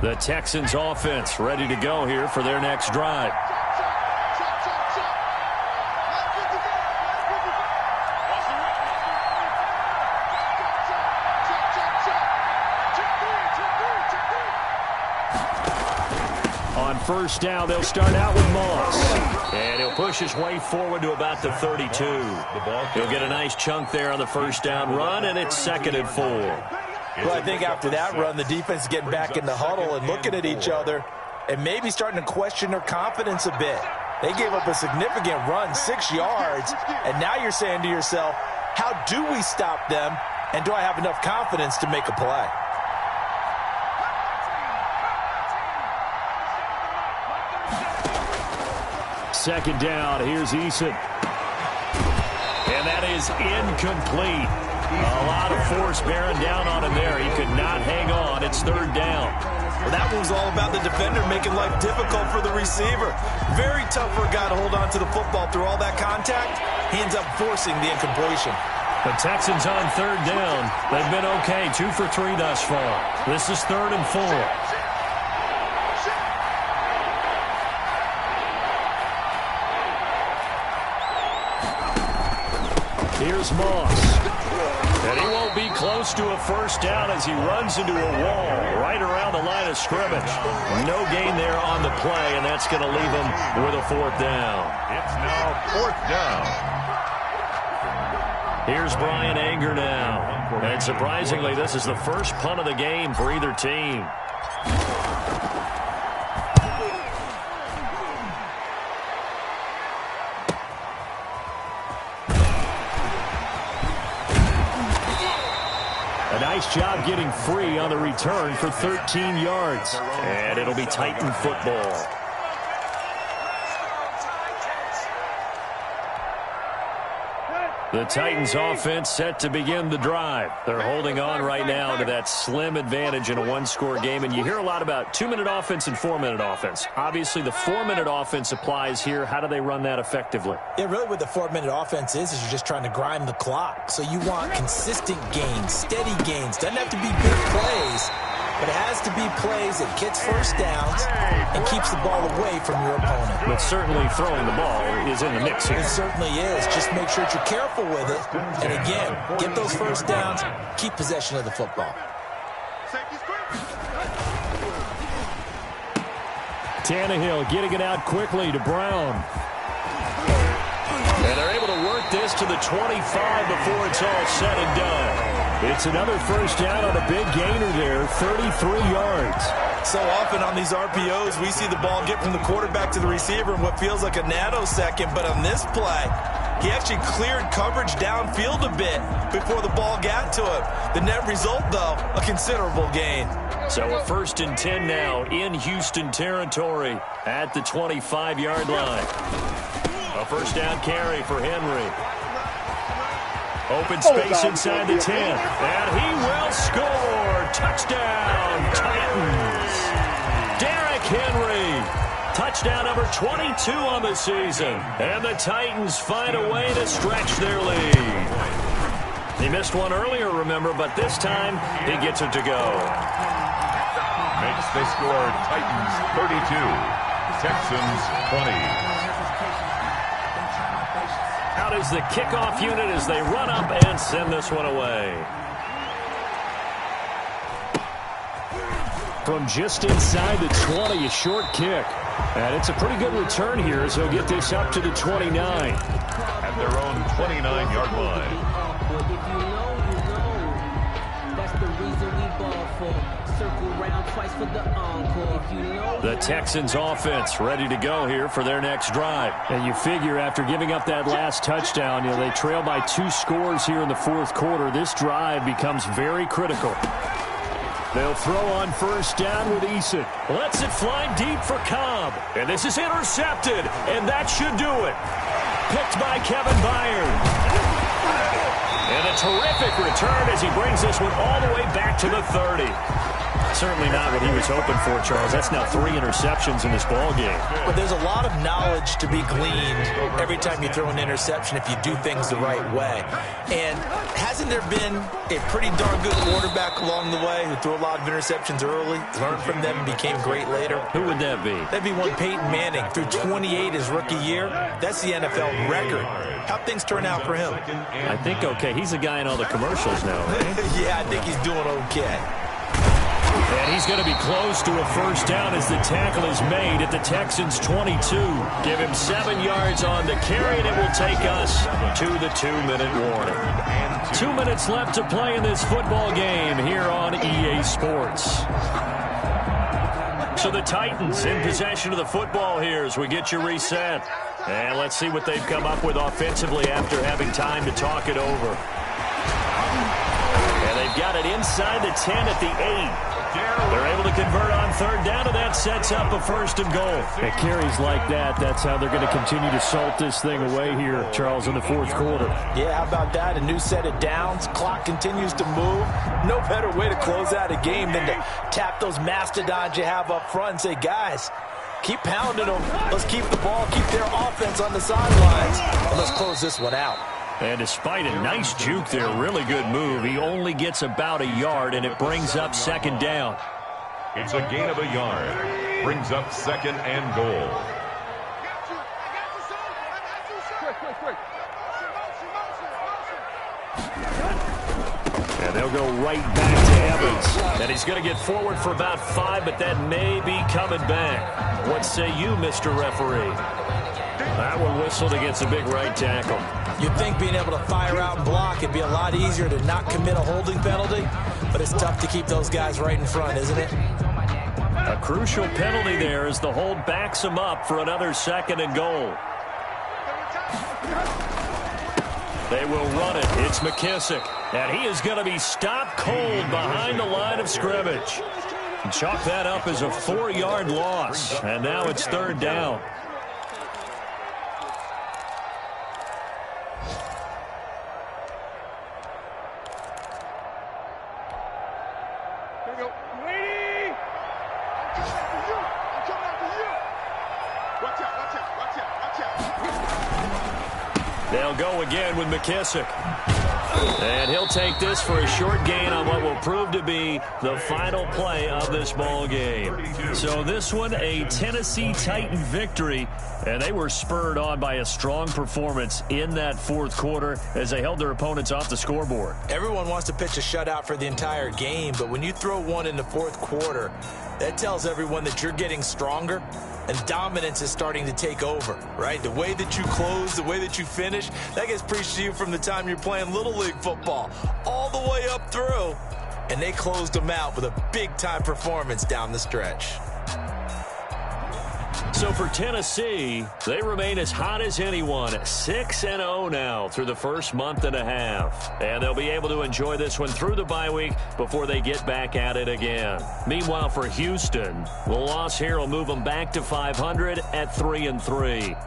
The Texans offense ready to go here for their next drive. On first down, they'll start out with Moss. And he'll push his way forward to about the 32. He'll get a nice chunk there on the first down run, and it's 2nd and 4. Well, I think after that run, the defense is getting back in the huddle and looking at each other and maybe starting to question their confidence a bit. They gave up a significant run, 6 yards, and now you're saying to yourself, how do we stop them, and do I have enough confidence to make a play? Second down, here's Eason. And that is incomplete. A lot of force bearing down on him there. He could not hang on. It's 3rd down. Well, that one was all about the defender making life difficult for the receiver. Very tough for a guy to hold on to the football through all that contact. He ends up forcing the incompletion. The Texans on 3rd down. They've been okay, 2 for 3 thus far. This is 3rd and 4. is Moss. And he won't be close to a first down as he runs into a wall right around the line of scrimmage. No gain there on the play, and that's going to leave him with a fourth down. It's now fourth down. Here's Brian Anger now. And surprisingly, this is the first punt of the game for either team. A nice job getting free on the return for 13 yards. And it'll be Titan football. The Titans offense set to begin the drive. They're holding on right now to that slim advantage in a one-score game. And you hear a lot about 2-minute offense and 4-minute offense. Obviously, the 4-minute offense applies here. How do they run that effectively? Yeah, really what the 4-minute offense is you're just trying to grind the clock. So you want consistent gains, steady gains. Doesn't have to be big plays, but it has to be plays that gets first downs and keeps the ball away from your opponent. But certainly throwing the ball is in the mix here. It certainly is. Just make sure that you're careful with it. And again, get those first downs, keep possession of the football. Tannehill getting it out quickly to Brown. And they're able to work this to the 25 before it's all said and done. It's another first down on a big gainer there, 33 yards. So often on these RPOs, we see the ball get from the quarterback to the receiver in what feels like a nanosecond. But on this play, he actually cleared coverage downfield a bit before the ball got to him. The net result, though, a considerable gain. So a 1st and 10 now in Houston territory at the 25-yard line. A first down carry for Henry. Open space inside the 10. And he will score. Touchdown, Titans. Derrick Henry. Touchdown number 22 on the season. And the Titans find a way to stretch their lead. He missed one earlier, remember, but this time he gets it to go. Makes the score Titans 32, Texans 20. Out is the kickoff unit as they run up and send this one away. From just inside the 20, a short kick. And it's a pretty good return here as he'll get this up to the 29. At their own 29-yard line. If you know, you know. That's the reason we ball for. Circle round twice for the encore. If you know. The Texans offense ready to go here for their next drive. And you figure after giving up that last touchdown, they trail by 2 scores here in the fourth quarter. This drive becomes very critical. They'll throw on first down with Eason. Lets it fly deep for Cobb. And this is intercepted. And that should do it. Picked by Kevin Byard. And a terrific return as he brings this one all the way back to the 30. Certainly not what he was hoping for, Charles. That's now 3 interceptions in this ball game. But there's a lot of knowledge to be gleaned every time you throw an interception if you do things the right way. And hasn't there been a pretty darn good quarterback along the way who threw a lot of interceptions early, learned from them, and became great later? Who would that be? That'd be one Peyton Manning. Threw 28 his rookie year. That's the NFL record. How'd things turn out for him? I think okay. He's a guy in all the commercials now, right? Yeah, I think he's doing okay. And he's going to be close to a first down as the tackle is made at the Texans' 22. Give him 7 yards on the carry, and it will take us to the 2-minute warning. 2 minutes left to play in this football game here on EA Sports. So the Titans in possession of the football here as we get you reset. And let's see what they've come up with offensively after having time to talk it over. And they've got it inside the 10 at the 8. They're able to convert on third down, and that sets up a 1st and goal. At carries like that, that's how they're going to continue to salt this thing away here, Charles, in the fourth quarter. Yeah, how about that? A new set of downs. Clock continues to move. No better way to close out a game than to tap those mastodons you have up front and say, guys, keep pounding them. Let's keep the ball, keep their offense on the sidelines, and let's close this one out. And despite a nice juke there, really good move, he only gets about a yard, and it brings up 2nd down. It's a gain of a yard. Brings up 2nd and goal. go right back to Evans. And he's going to get forward for about 5, but that may be coming back. What say you, Mr. Referee? That one whistled against a big right tackle. You'd think being able to fire out and block, it'd be a lot easier to not commit a holding penalty, but it's tough to keep those guys right in front, isn't it? A crucial penalty there as the hold backs him up for another 2nd and goal. They will run it. It's McKissick. And he is going to be stopped cold behind the line of scrimmage. Chalk that up as a 4-yard loss. And now it's 3rd down. They'll go again with McKissick. And he'll take this for a short gain on what will prove to be the final play of this ball game. So this one, a Tennessee Titan victory, and they were spurred on by a strong performance in that 4th quarter as they held their opponents off the scoreboard. Everyone wants to pitch a shutout for the entire game, but when you throw one in the 4th quarter, that tells everyone that you're getting stronger and dominance is starting to take over, right? The way that you close, the way that you finish, that gets preached to you from the time you're playing Little League football all the way up through. And they closed them out with a big-time performance down the stretch. So for Tennessee, they remain as hot as anyone, 6-0 now through the first month and a half. And they'll be able to enjoy this one through the bye week before they get back at it again. Meanwhile, for Houston, the loss here will move them back to 500 at 3-3.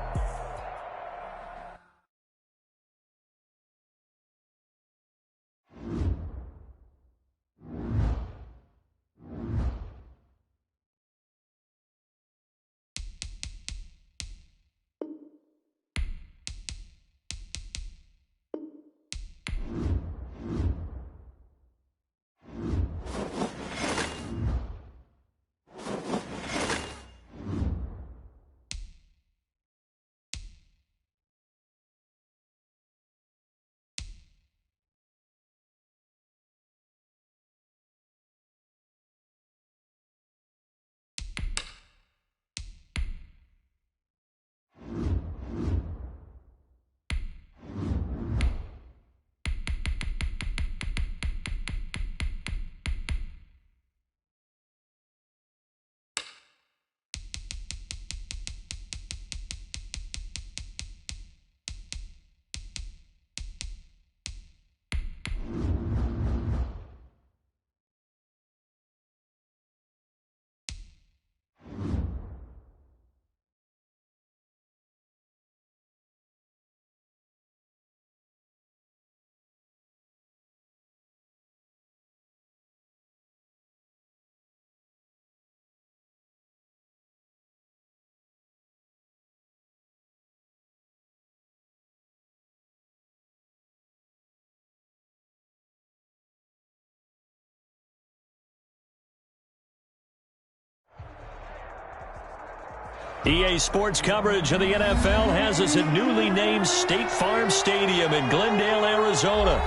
EA Sports coverage of the NFL has us at newly named State Farm Stadium in Glendale, Arizona.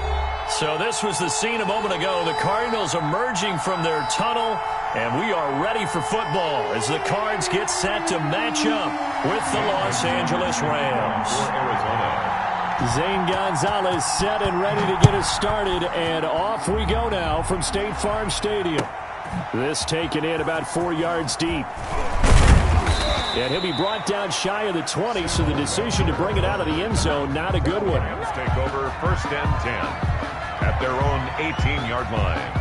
So this was the scene a moment ago. The Cardinals emerging from their tunnel, and we are ready for football as the Cards get set to match up with the Los Angeles Rams. Zane Gonzalez set and ready to get us started, and off we go now from State Farm Stadium. This taken in about 4 yards deep. And he'll be brought down shy of the 20, so the decision to bring it out of the end zone, not a good one. Rams take over 1st and 10 at their own 18-yard line.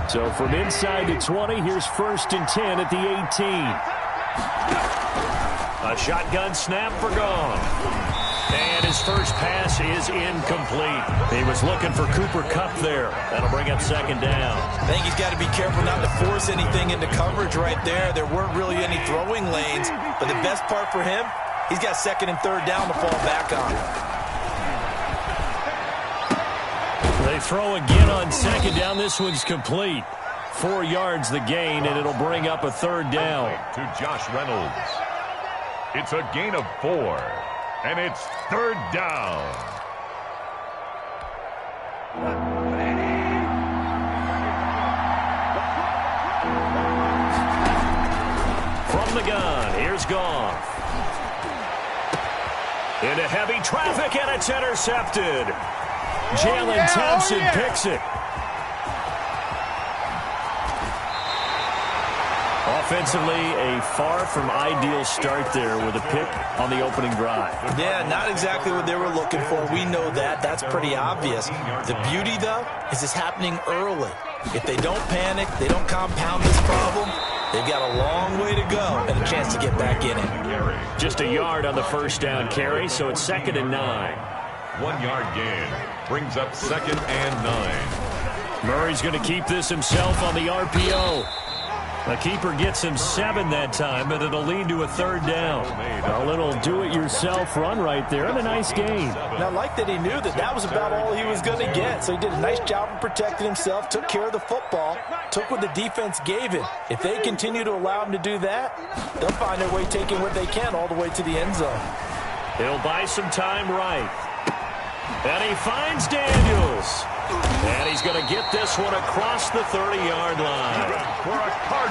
So from inside the 20, here's 1st and 10 at the 18. A shotgun snap for Gone. And his first pass is incomplete. He was looking for Cooper Kupp there. That'll bring up 2nd down. I think he's got to be careful not to force anything into coverage right there. There weren't really any throwing lanes. But the best part for him, he's got 2nd and 3rd down to fall back on. They throw again on 2nd down. This one's complete. 4 yards the gain, and it'll bring up a third down. To Josh Reynolds. It's a gain of 4, and it's third down. From the gun, here's Goff. Into heavy traffic, and it's intercepted. Jalen Thompson picks it. Offensively, a far from ideal start there with a pick on the opening drive. Yeah, not exactly what they were looking for. We know that. That's pretty obvious. The beauty, though, is it's happening early. If they don't panic, they don't compound this problem, they've got a long way to go and a chance to get back in it. Just a yard on the first down carry, so it's 2nd and 9. 1 yard gain brings up 2nd and 9. Murray's going to keep this himself on the RPO. The keeper gets him 7 that time, but it'll lead to a third down. A little do-it-yourself run right there and a nice gain. And I like that he knew that that was about all he was going to get. So he did a nice job of protecting himself, took care of the football, took what the defense gave him. If they continue to allow him to do that, they'll find their way taking what they can all the way to the end zone. He'll buy some time right. And he finds Daniels. And he's going to get this one across the 30-yard line.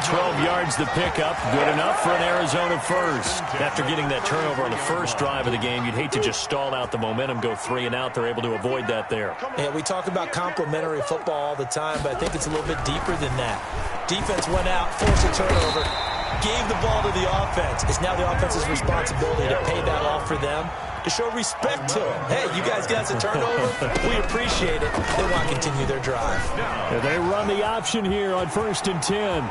12 yards the pickup. Good enough for an Arizona first. After getting that turnover on the first drive of the game, you'd hate to just stall out the momentum, go 3 and out. They're able to avoid that there. Yeah, we talk about complementary football all the time, but I think it's a little bit deeper than that. Defense went out, forced a turnover, gave the ball to the offense. It's now the offense's responsibility to pay that off for them, to show respect to them. Hey, you guys got us a turnover. We appreciate it. They want to continue their drive. They run the option here on 1st and 10.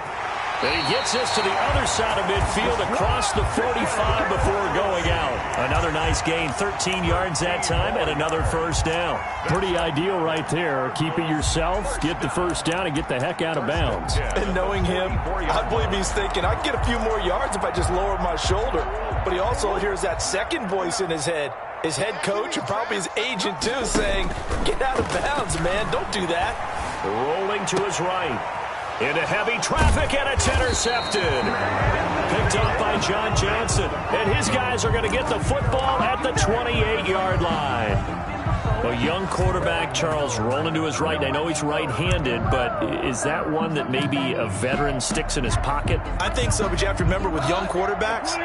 And he gets this to the other side of midfield across the 45 before going out. Another nice gain, 13 yards that time, and another first down. Pretty ideal right there. Keep it yourself, get the first down, and get the heck out of bounds. And knowing him, I believe he's thinking, I can get a few more yards if I just lower my shoulder. But he also hears that second voice in his head. His head coach and probably his agent, too, saying, get out of bounds, man. Don't do that. Rolling to his right. Into heavy traffic, and it's intercepted. Picked up by John Johnson. And his guys are going to get the football at the 28-yard line. A young quarterback, Charles, rolling to his right. I know he's right-handed, but is that one that maybe a veteran sticks in his pocket? I think so, but you have to remember with young quarterbacks,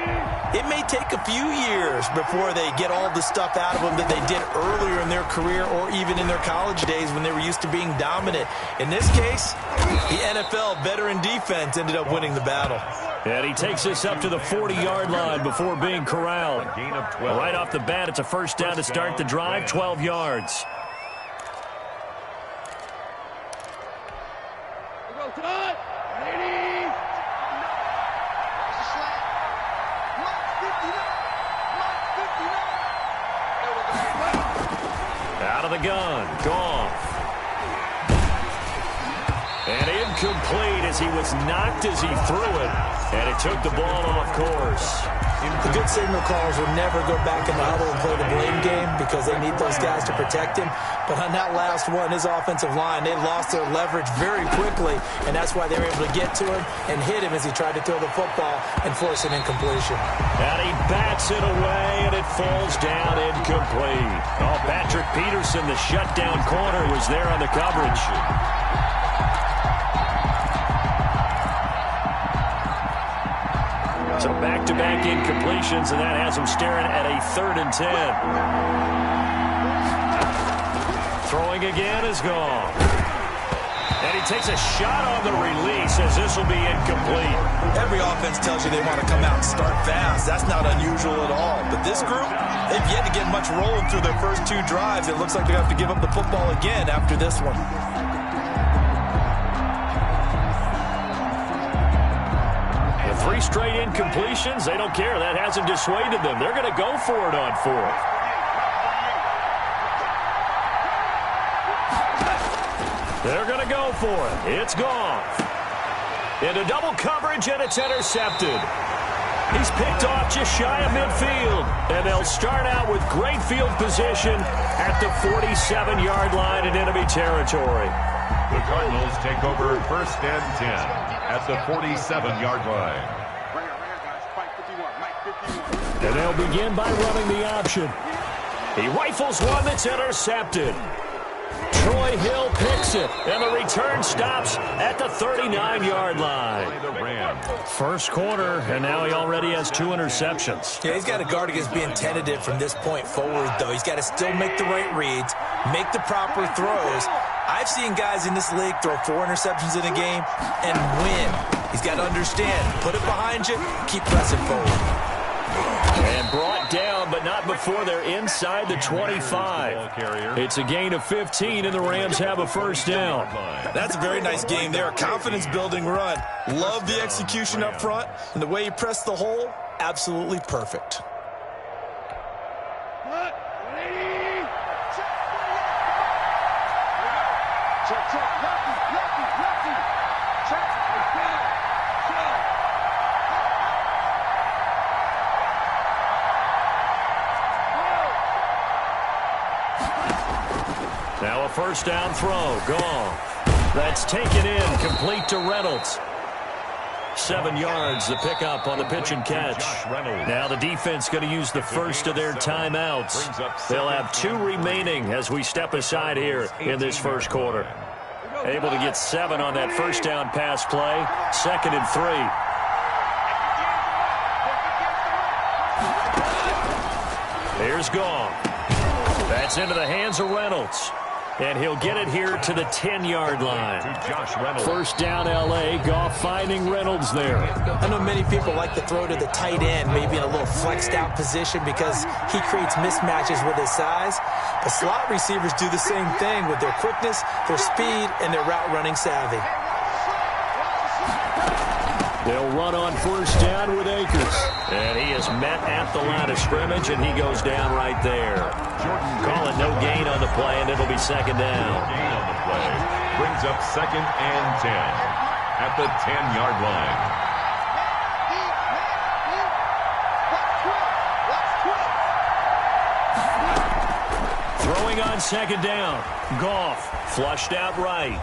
it may take a few years before they get all the stuff out of them that they did earlier in their career or even in their college days when they were used to being dominant. In this case, the NFL veteran defense ended up winning the battle. And he takes this up to the 40-yard line before being corralled. Right off the bat, it's a first down to start the drive, 12 yards. Out of the gun, Goff. And incomplete as he was knocked as he threw it. And it took the ball off course. The good signal callers will never go back in the huddle and play the blame game because they need those guys to protect him. But on that last one, his offensive line, they lost their leverage very quickly, and that's why they were able to get to him and hit him as he tried to throw the football and force an incompletion. And he bats it away, and it falls down incomplete. Oh, Patrick Peterson, the shutdown corner, was there on the coverage. So back-to-back incompletions, and that has him staring at a 3rd and 10. Throwing again is gone. And he takes a shot on the release as this will be incomplete. Every offense tells you they want to come out and start fast. That's not unusual at all. But this group, they've yet to get much rolling through their first 2 drives. It looks like they have to give up the football again after this one. 3 straight incompletions, they don't care. That hasn't dissuaded them. They're going to go for it on 4th. They're going to go for it. It's Goff. Into double coverage, and it's intercepted. He's picked off just shy of midfield. And they'll start out with great field position at the 47-yard line in enemy territory. The Cardinals take over first and 10 at the 47-yard line. And they'll begin by running the option. He rifles one that's intercepted. Troy Hill picks it, and the return stops at the 39-yard line. First quarter, and now he already has 2 interceptions. Yeah, he's got to guard against being tentative from this point forward, though. He's got to still make the right reads, make the proper throws. I've seen guys in this league throw 4 interceptions in a game and win. He's got to understand, put it behind you, keep pressing forward. And brought down, but not before they're inside the 25. It's a gain of 15, and the Rams have a first down. That's a very nice game there. A confidence-building run. Love the execution up front, and the way he pressed the hole, absolutely perfect. Now a first down throw. Gone. That's taken in. Complete to Reynolds. 7 yards, the pickup on the pitch and catch. Now the defense going to use the first of their timeouts. They'll have 2 remaining as we step aside here in this first quarter. Able to get 7 on that first down pass play. 2nd and 3. Here's Goff. That's into the hands of Reynolds. And he'll get it here to the 10-yard line. First down, L.A. Goff finding Reynolds there. I know many people like to throw to the tight end, maybe in a little flexed out position because he creates mismatches with his size. But slot receivers do the same thing with their quickness, their speed, and their route running savvy. They'll run on first down with Akers. And he is met at the line of scrimmage, and he goes down right there. Call it no gain on the play, and it'll be second down. No gain on the play. Brings up 2nd and 10 at the 10-yard line. Throwing on second down. Goff flushed out right.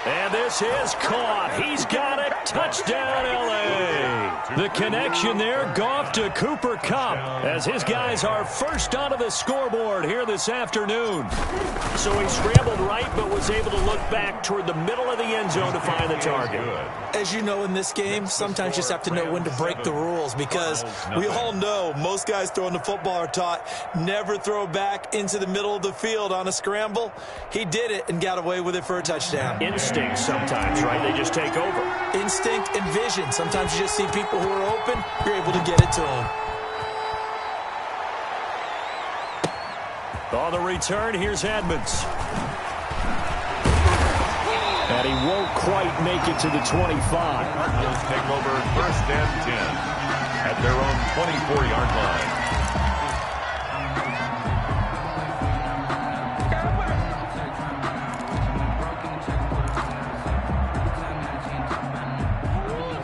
And this is caught. He's got it. Touchdown, L.A. The connection there, Goff to Cooper Kupp, as his guys are first onto the scoreboard here this afternoon. So he scrambled right, but was able to look back toward the middle of the end zone to find the target. As you know in this game, sometimes you just have to know when to break the rules because we all know most guys throwing the football are taught never throw back into the middle of the field on a scramble. He did it and got away with it for a touchdown. Instinct sometimes, right? They just take over. Instinct and vision. Sometimes you just see people who are open, you're able to get it to them. On the return, here's Edmonds. And he won't quite make it to the 25. Cardinals take over first and 10 at their own 24-yard line.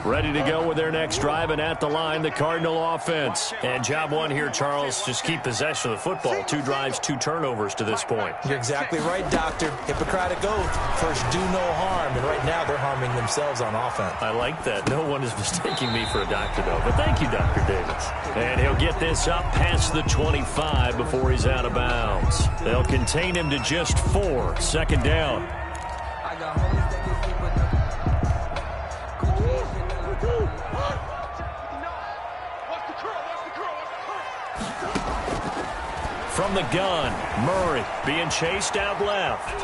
Ready to go with their next drive, and at the line, the Cardinal offense. And job one here, Charles, just keep possession of the football. 2 drives, 2 turnovers to this point. You're exactly right, Doctor. Hippocratic oath. First, do no harm. And right now, they're harming themselves on offense. I like that. No one is mistaking me for a doctor, though. But thank you, Dr. Davis. And he'll get this up past the 25 before he's out of bounds. They'll contain him to just 4. Second down. I got homies that can keep it. From the gun, Murray being chased out left.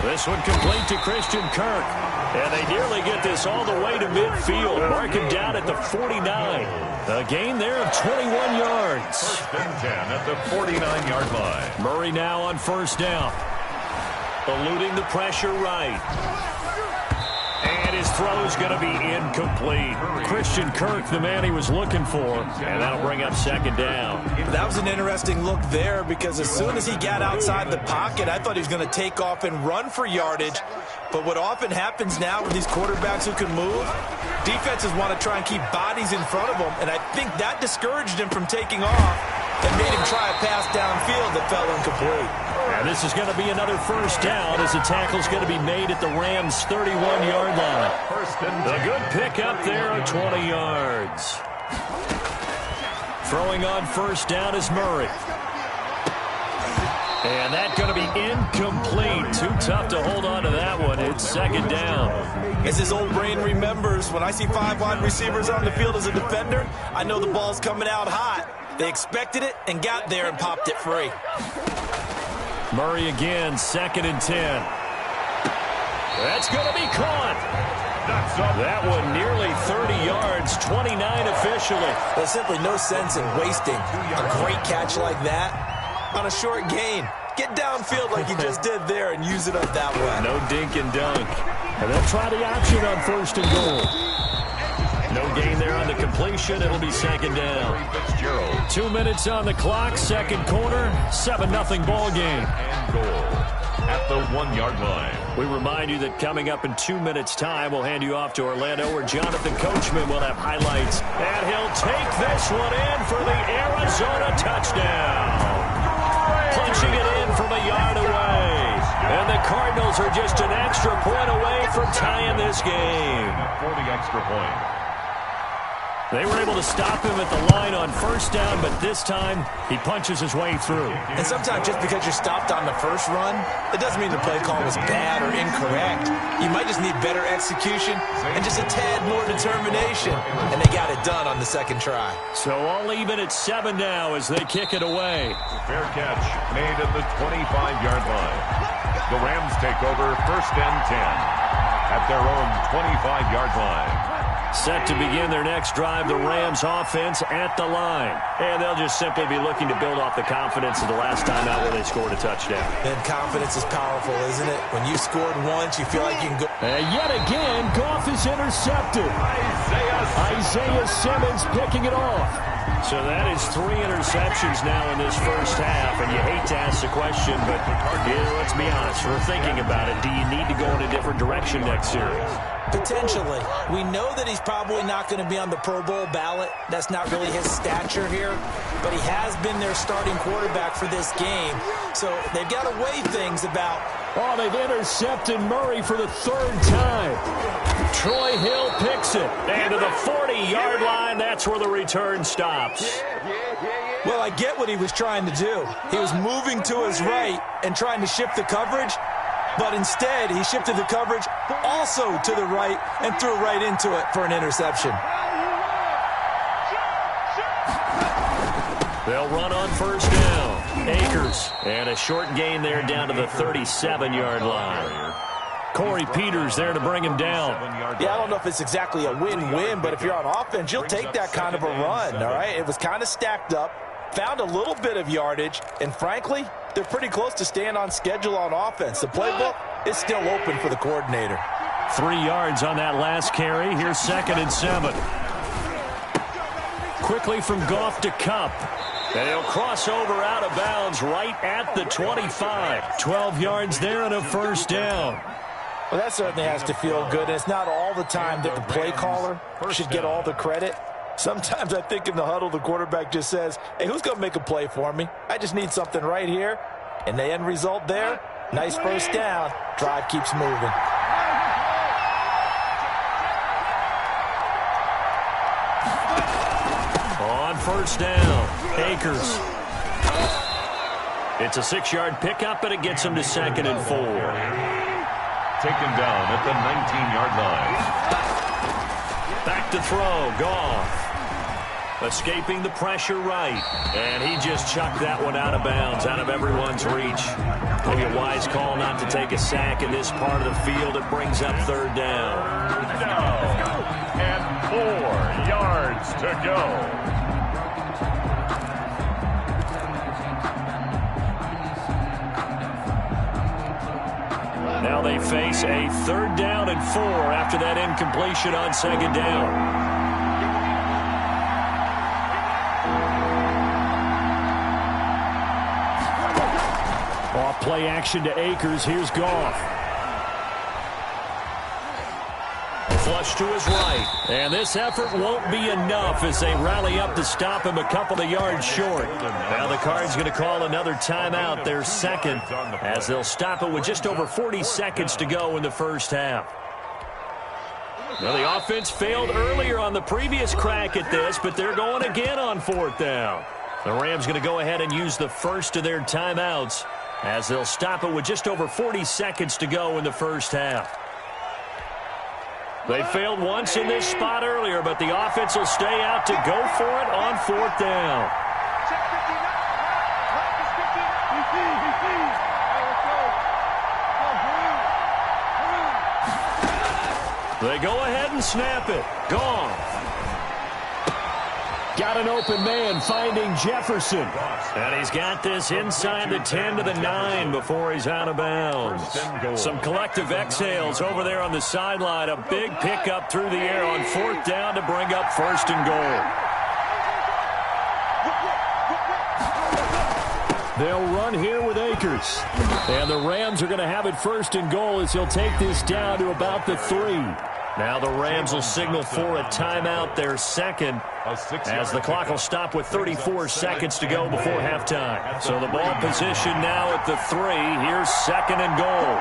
This one complete to Christian Kirk. And they nearly get this all the way to midfield. Mark him down at the 49. A gain there of 21 yards. First and 10 at the 49-yard line. Murray now on first down. Eluding the pressure right. And his throw's going to be incomplete. Christian Kirk, the man he was looking for. And that'll bring up second down. That was an interesting look there because as soon as he got outside the pocket, I thought he was going to take off and run for yardage. But what often happens now with these quarterbacks who can move, defenses want to try and keep bodies in front of them. And I think that discouraged him from taking off and made him try a pass downfield that fell incomplete. And this is going to be another first down as the tackle's going to be made at the Rams' 31-yard line. A good pickup there at 20 yards. Throwing on first down is Murray. And that's going to be incomplete. Too tough to hold on to that one. It's second down. As his old brain remembers, when I see 5 wide receivers on the field as a defender, I know the ball's coming out hot. They expected it and got there and popped it free. Murray again, 2nd and 10. That's going to be caught. That one nearly 30 yards, 29 officially. There's simply no sense in wasting a great catch like that on a short gain. Get downfield like you just did there and use it up that way. No dink and dunk. And they'll try the option on 1st and goal. No gain there on the completion. It'll be second down. 2 minutes on the clock, second quarter, 7-0 ball game. And goal at the 1-yard line. We remind you that coming up in 2 minutes' time, we'll hand you off to Orlando, where Jonathan Coachman will have highlights. And he'll take this one in for the Arizona touchdown. Punching it in from a yard away. And the Cardinals are just an extra point away from tying this game. For the extra point. They were able to stop him at the line on first down, but this time he punches his way through. And sometimes just because you're stopped on the first run, it doesn't mean the play call was bad or incorrect. You might just need better execution and just a tad more determination. And they got it done on the second try. So all even at 7 now as they kick it away. Fair catch made at the 25-yard line. The Rams take over 1st and 10 at their own 25-yard line. Set to begin their next drive, the Rams offense at the line. And they'll just simply be looking to build off the confidence of the last time out where they scored a touchdown. And confidence is powerful, isn't it? When you scored once, you feel like you can go. And yet again, Goff is intercepted. Isaiah Simmons picking it off. So that is 3 interceptions now in this first half. And you hate to ask the question, but let's be honest. We're thinking about it. Do you need to go in a different direction next series? Potentially. We know that he's probably not going to be on the Pro Bowl ballot. That's not really his stature here. But he has been their starting quarterback for this game. So they've got to weigh things about. Oh, they've intercepted Murray for the 3rd time. Troy Hill picks it. And to the 40-yard line, that's where the return stops. Well, I get what he was trying to do. He was moving to his right and trying to shift the coverage. But instead, he shifted the coverage also to the right and threw right into it for an interception. They'll run on first down. Akers. And a short gain there down to the 37-yard line. Corey Peters there to bring him down. Yeah, I don't know if it's exactly a win-win, but if you're on offense, you'll take that kind of a run, all right? It was kind of stacked up, found a little bit of yardage, and frankly, they're pretty close to staying on schedule on offense. The playbook is still open for the coordinator. 3 yards on that last carry. Here's 2nd and 7. Quickly from Goff to Kupp. And he'll cross over out of bounds right at the 25. 12 yards there and a first down. Well, that certainly has to feel good. And it's not all the time that the play caller should get all the credit. Sometimes I think in the huddle, the quarterback just says, hey, who's going to make a play for me? I just need something right here. And the end result there, nice first down. Drive keeps moving. On first down, Akers. It's a 6-yard pickup, but it gets him to 2nd and 4. Taken down at the 19-yard line. Back to throw, Goff. Escaping the pressure right. And he just chucked that one out of bounds, out of everyone's reach. Maybe a wise call not to take a sack in this part of the field. It brings up 3rd down. And 4 yards to go. Now they face a 3rd down and 4 after that incompletion on 2nd down. Off play action to Akers. Here's Goff. flush to his right. And this effort won't be enough as they rally up to stop him a couple of yards short. Now the Cards going to call another timeout, their second, as they'll stop it with just over 40 seconds to go in the first half. Well, the offense failed earlier on the previous crack at this, but they're going again on fourth down. The Rams going to go ahead and use the first of their timeouts as they'll stop it with just over 40 seconds to go in the first half. They failed once in this spot earlier, but the offense will stay out to go for it on fourth down. They go ahead and snap it. Gone. Got an open man finding Jefferson. And he's got this inside the 10 to the 9 before he's out of bounds. Some collective exhales over there on the sideline. A big pickup through the air on fourth down to bring up first and goal. They'll run here with Akers. And the Rams are going to have it first and goal as he'll take this down to about the 3. Now the Rams will signal for a timeout, their second, as the clock will stop with 34 seconds to go before halftime. So the ball position now at the 3. Here's second and goal.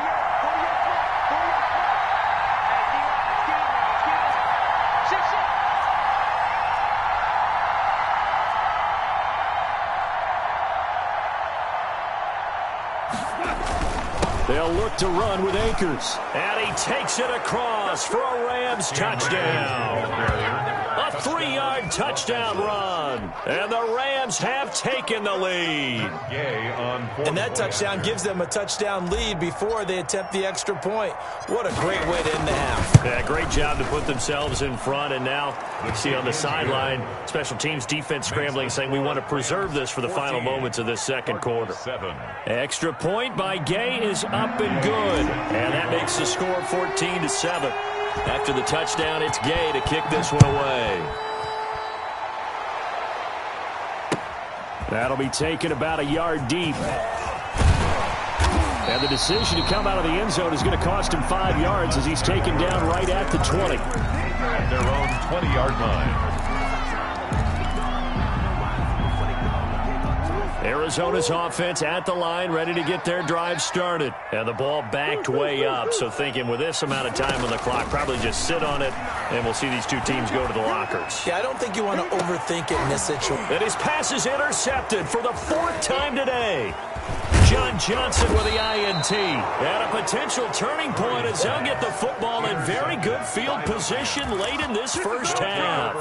They'll look to run with Akers. And he takes it across for a Rams touchdown. A 3-yard touchdown run. And the Rams have taken the lead. And that touchdown gives them a touchdown lead before they attempt the extra point. What a great way to end the half. Yeah, great job to put themselves in front. And now you see on the sideline, special teams defense scrambling, saying we want to preserve this for the final moments of this second quarter. Extra point by Gay is up and good. And that makes the score 14-7. After the touchdown, it's Gay to kick this one away. That'll be taken about a yard deep. And the decision to come out of the end zone is going to cost him 5 yards as he's taken down right at the 20. At their own 20-yard line. Arizona's offense at the line, ready to get their drive started. And the ball backed way up, so thinking with this amount of time on the clock, probably just sit on it, and we'll see these two teams go to the lockers. Yeah, I don't think you want to overthink it in this situation. And his pass is intercepted for the 4th time today. John Johnson with the INT. And a potential turning point as they'll get the football in very good field position late in this first half.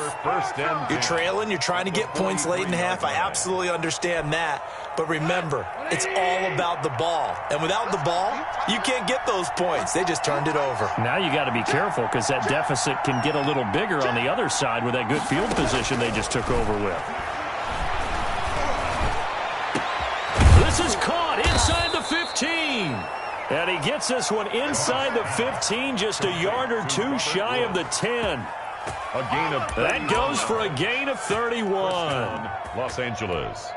You're trailing. You're trying to get points late in half. I absolutely understand that. But remember, it's all about the ball. And without the ball, you can't get those points. They just turned it over. Now you got to be careful because that deficit can get a little bigger on the other side with that good field position they just took over with. This is caught inside the 15. And he gets this one inside the 15, just a yard or two shy of the 10. A gain of 31. That goes for a gain of 31. Los Angeles.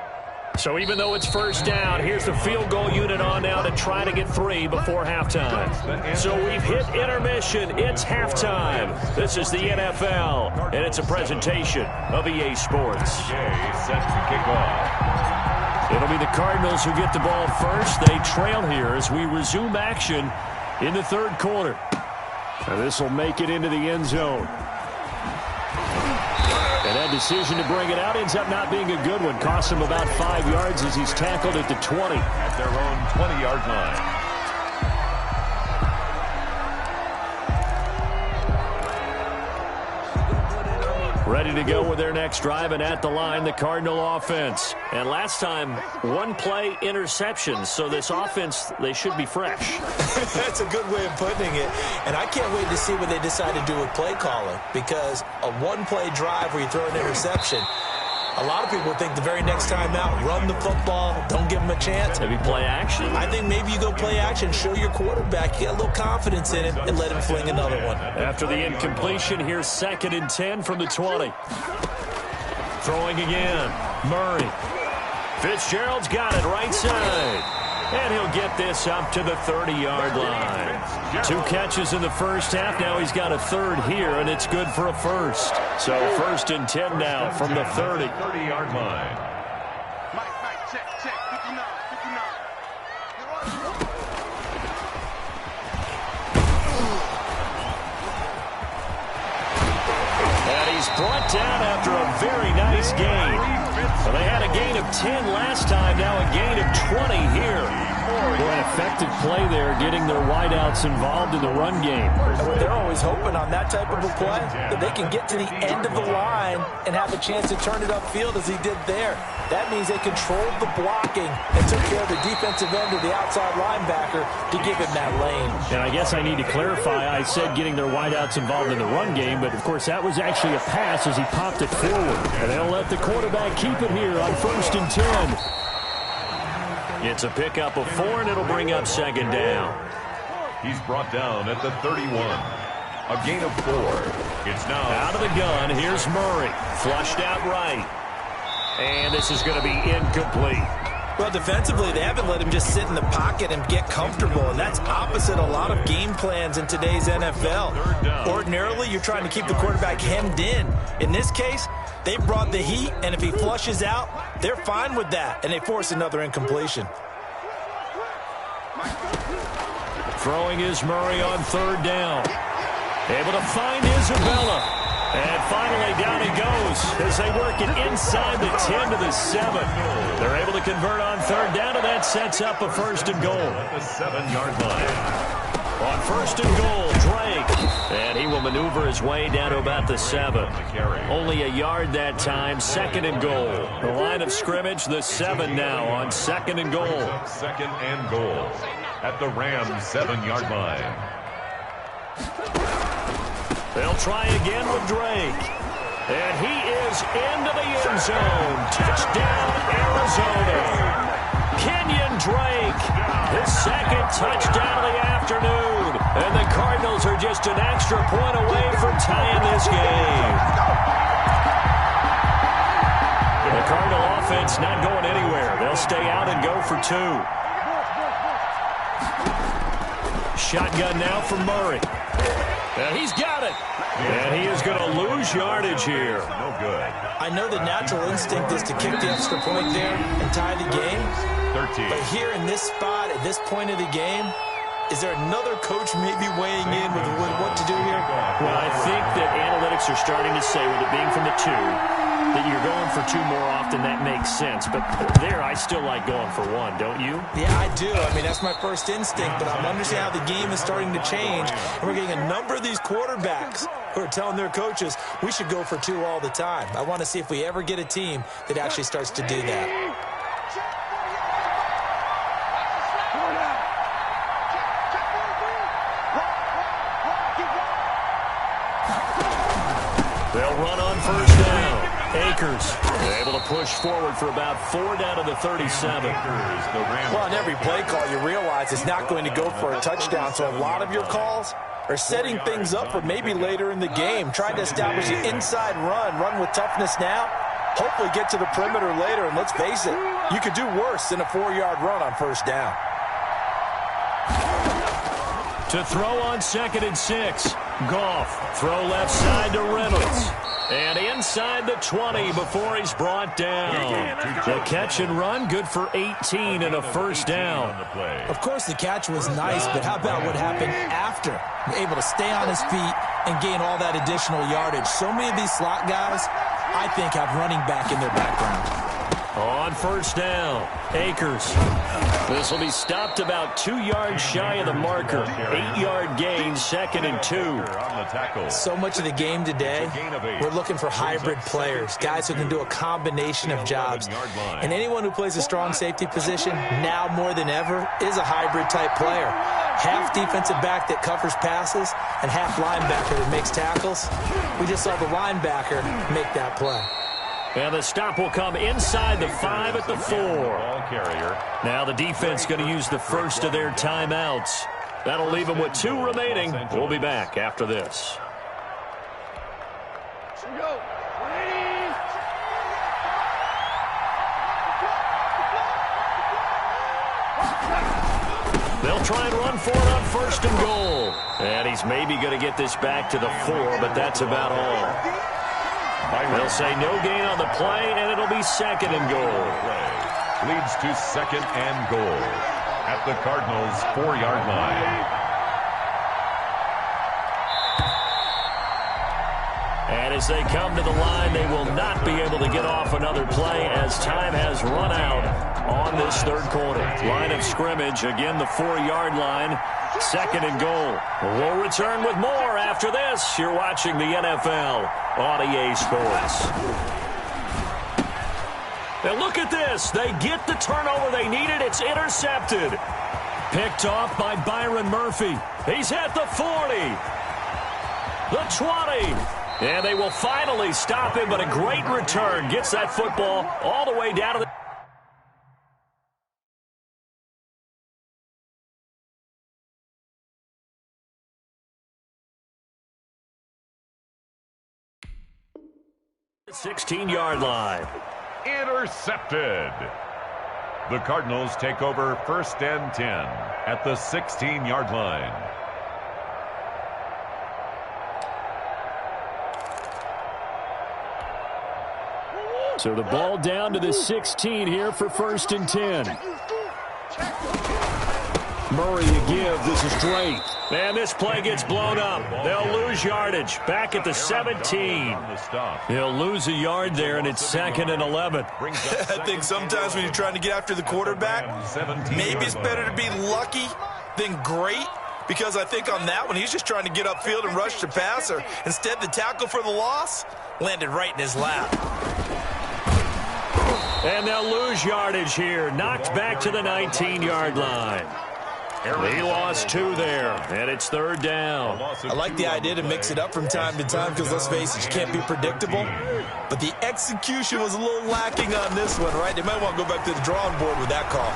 So even though it's first down, here's the field goal unit on now to try to get 3 before halftime. So we've hit intermission. It's halftime. This is the NFL, and it's a presentation of EA Sports. Set to kick off. It'll be the Cardinals who get the ball first. They trail here as we resume action in the third quarter. And this will make it into the end zone. And that decision to bring it out ends up not being a good one. Costs him about 5 yards as he's tackled at the 20. At their own 20-yard line. Ready to go with their next drive, and at the line, the Cardinal offense. And last time, 1-play interceptions, so this offense, they should be fresh. That's a good way of putting it. And I can't wait to see what they decide to do with play calling, because a 1-play drive where you throw an interception, a lot of people think the very next time out, run the football, don't give them a chance. Maybe play action? I think maybe you go play action, show your quarterback, get a little confidence in him, and let him fling another one. After the incompletion, here's 2nd and 10 from the 20. Throwing again, Murray. Fitzgerald's got it right side. And he'll get this up to the 30-yard line. 2 catches in the first half. Now he's got a third here, and it's good for a first. So 1st and 10 now from the 30. 30-yard line. Check, 59. And he's brought down after a very nice gain. Well, they had a gain of 10 last time, now a gain of 20 here. Boy, an effective play there, getting their wideouts involved in the run game. They're always hoping on that type of a play that they can get to the end of the line and have a chance to turn it upfield as he did there. That means they controlled the blocking and took care of the defensive end of the outside linebacker to give him that lane. And I guess I need to clarify, I said getting their wideouts involved in the run game, but of course that was actually a pass as he popped it forward. And they'll let the quarterback keep it here on 1st and 10. It's a pickup of 4, and it'll bring up 2nd down. He's brought down at the 31. A gain of 4. It's now out of the gun. Here's Murray. Flushed out right. And this is going to be incomplete. Well, defensively, they haven't let him just sit in the pocket and get comfortable, and that's opposite a lot of game plans in today's NFL. Ordinarily, you're trying to keep the quarterback hemmed in. In this case, they brought the heat, and if he flushes out, they're fine with that, and they force another incompletion. Throwing is Murray on 3rd down. Able to find Isabella. And finally, down he goes as they work it inside the 10 to the 7. They're able to convert on 3rd down, and that sets up a 1st and goal. at the 7-yard line. On 1st and goal, Drake. And he will maneuver his way down to about the 7. Only a yard that time, 2nd and goal. The line of scrimmage, the 7 now on 2nd and goal. 2nd and goal at the Rams' 7-yard line. They'll try again with Drake. And he is into the end zone. Touchdown, Arizona. Kenyon Drake, his 2nd touchdown of the afternoon. And the Cardinals are just an extra point away from tying this game. The Cardinal offense not going anywhere. They'll stay out and go for 2. Shotgun now for Murray. And he's got it. And he is going to lose yardage here. No good. I know the natural instinct is to kick the extra point there and tie the game. 13. But here in this spot, at this point of the game, is there another coach maybe weighing in with what to do here? Well, I think that analytics are starting to say, with it being from the 2, that you're going for 2 more often. That makes sense. But there, I still like going for 1, don't you? Yeah, I do. I mean, that's my first instinct, but I'm understanding how the game is starting to change. And we're getting a number of these quarterbacks who are telling their coaches, we should go for 2 all the time. I want to see if we ever get a team that actually starts to do that. They'll run on 1st down. Akers able to push forward for about 4 down to the 37. Well, on every play call, you realize it's not going to go for a touchdown, so a lot of your calls are setting things up for maybe later in the game, trying to establish an inside run with toughness now, hopefully get to the perimeter later, and let's face it, you could do worse than a 4-yard run on 1st down. To throw on 2nd and 6. Goff, throw left side to Reynolds. And inside the 20 before he's brought down. The catch and run, good for 18 and a 1st down. Of course, the catch was nice, but how about what happened after? Able to stay on his feet and gain all that additional yardage. So many of these slot guys, I think, have running back in their background. On 1st down, Akers. This will be stopped about 2 yards shy of the marker. 8-yard gain, 2nd and 2. So much of the game today, we're looking for hybrid players, guys who can do a combination of jobs. And anyone who plays a strong safety position, now more than ever, is a hybrid type player. Half defensive back that covers passes and half linebacker that makes tackles. We just saw the linebacker make that play. And the stop will come inside the 5 at the 4. Now the defense going to use the first of their timeouts. That'll leave them with 2 remaining. We'll be back after this. They'll try and run for it on 1st and goal. And he's maybe going to get this back to the 4, but that's about all. They'll say no gain on the play, and it'll be 2nd and goal. Leads to 2nd and goal at the Cardinals' 4-yard line. And as they come to the line, they will not be able to get off another play as time has run out on this 3rd quarter. Line of scrimmage, again the 4-yard line, 2nd and goal. We'll return with more after this. You're watching the NFL on EA Sports. And look at this. They get the turnover they needed. It's intercepted. Picked off by Byron Murphy. He's at the 40. The 20. And they will finally stop him, but a great return. Gets that football all the way down to the 16-yard line. Intercepted. The Cardinals take over 1st and 10 at the 16-yard line. So the ball down to the 16 here for 1st and 10. Murray to give. This is Drake. And this play gets blown up. They'll lose yardage. Back at the 17. They'll lose a yard there, and it's 2nd and 11. I think sometimes when you're trying to get after the quarterback, maybe it's better to be lucky than great. Because I think on that one, he's just trying to get upfield and rush the passer. Instead, the tackle for the loss landed right in his lap. And they'll lose yardage here. Knocked back to the 19-yard line. He lost 2 there, and it's 3rd down. I like the idea to mix it up from time to time because, let's face it, you can't be predictable. But the execution was a little lacking on this one, right? They might want to go back to the drawing board with that call.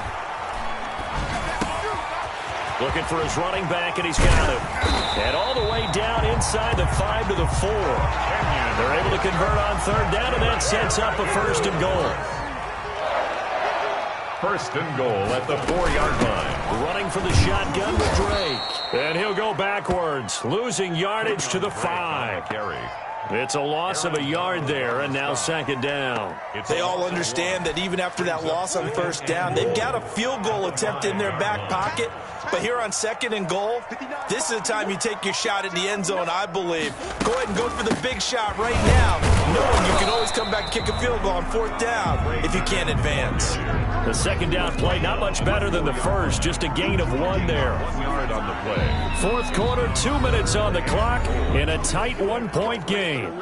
Looking for his running back, and he's got him. And all the way down inside the 5 to the 4. They're able to convert on 3rd down, and that sets up a 1st and goal. 1st and goal at the 4-yard line. Running for the shotgun with Drake. And he'll go backwards, losing yardage to the 5. It's a loss of a yard there, and now 2nd down. They all understand that even after that loss on 1st down, they've got a field goal attempt in their back pocket. But here on 2nd and goal, this is the time you take your shot at the end zone, I believe. Go ahead and go for the big shot right now, knowing you can always come back and kick a field goal on 4th down if you can't advance. The 2nd down play, not much better than the first, just a gain of 1 there. 1 yard on the play. 4th quarter, 2 minutes on the clock in a tight 1-point game.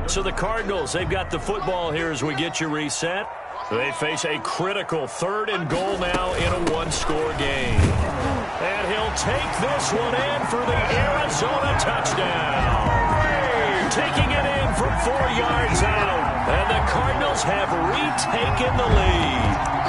So the Cardinals, they've got the football here as we get you reset. They face a critical 3rd and goal now in a 1-score game. And he'll take this one in for the Arizona touchdown. Taking it in from 4 yards out. And the Cardinals have retaken the lead.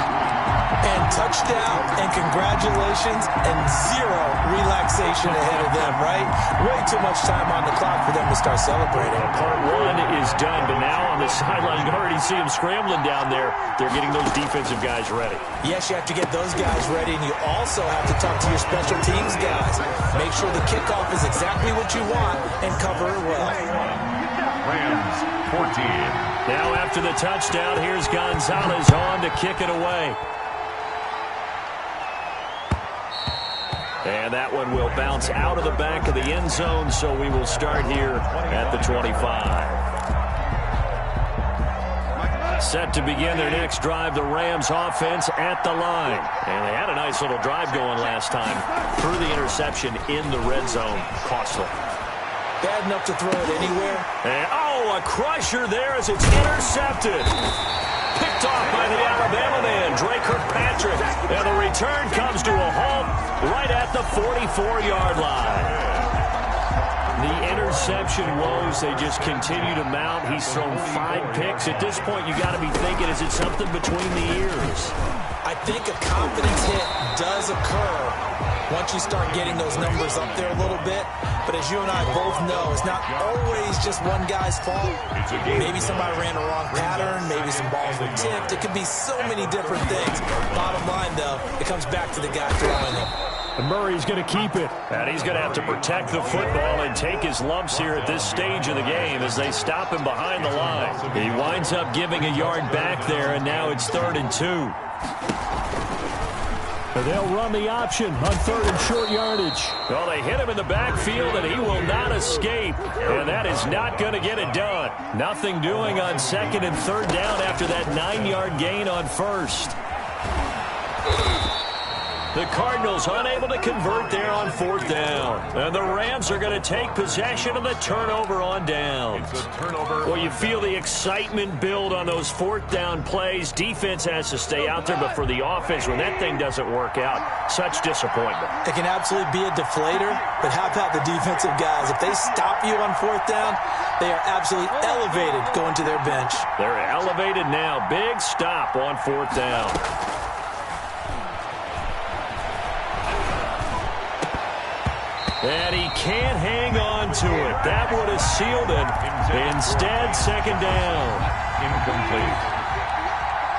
And touchdown and congratulations and 0 relaxation ahead of them, right? Way too much time on the clock for them to start celebrating. Part 1 is done, but now on the sideline, you can already see them scrambling down there. They're getting those defensive guys ready. Yes, you have to get those guys ready, and you also have to talk to your special teams guys. Make sure the kickoff is exactly what you want and cover it well. Rams 14. Now after the touchdown, here's Gonzalez on to kick it away. And that one will bounce out of the back of the end zone, so we will start here at the 25. Set to begin their next drive, the Rams offense at the line. And they had a nice little drive going last time. Threw the interception in the red zone. Costly. Bad enough to throw it anywhere. And, a crusher there as it's intercepted. Picked off by the Alabama man, Drake Kirkpatrick. And the return comes to a halt right at the 44-yard line. The interception woes, they just continue to mount. He's thrown 5 picks. At this point, you got to be thinking, is it something between the ears? I think a confidence hit does occur once you start getting those numbers up there a little bit. But as you and I both know, it's not always just one guy's fault. Maybe somebody ran the wrong pattern. Maybe some balls were tipped. It could be so many different things. Bottom line, though, it comes back to the guy throwing them. And Murray's going to keep it. And he's going to have to protect the football and take his lumps here at this stage of the game as they stop him behind the line. He winds up giving a yard back there, and now it's 3rd and 2. They'll run the option on 3rd and short yardage. Well, they hit him in the backfield, and he will not escape. And that is not going to get it done. Nothing doing on 2nd and 3rd down after that 9-yard gain on 1st. The Cardinals unable to convert there on 4th down. And the Rams are going to take possession of the turnover on downs. Well, you feel the excitement build on those 4th down plays. Defense has to stay out there, but for the offense, when that thing doesn't work out, such disappointment. It can absolutely be a deflator, but how about the defensive guys? If they stop you on 4th down, they are absolutely elevated going to their bench. They're elevated now. Big stop on 4th down. And he can't hang on to it. That would have sealed it. Instead, 2nd down. Incomplete.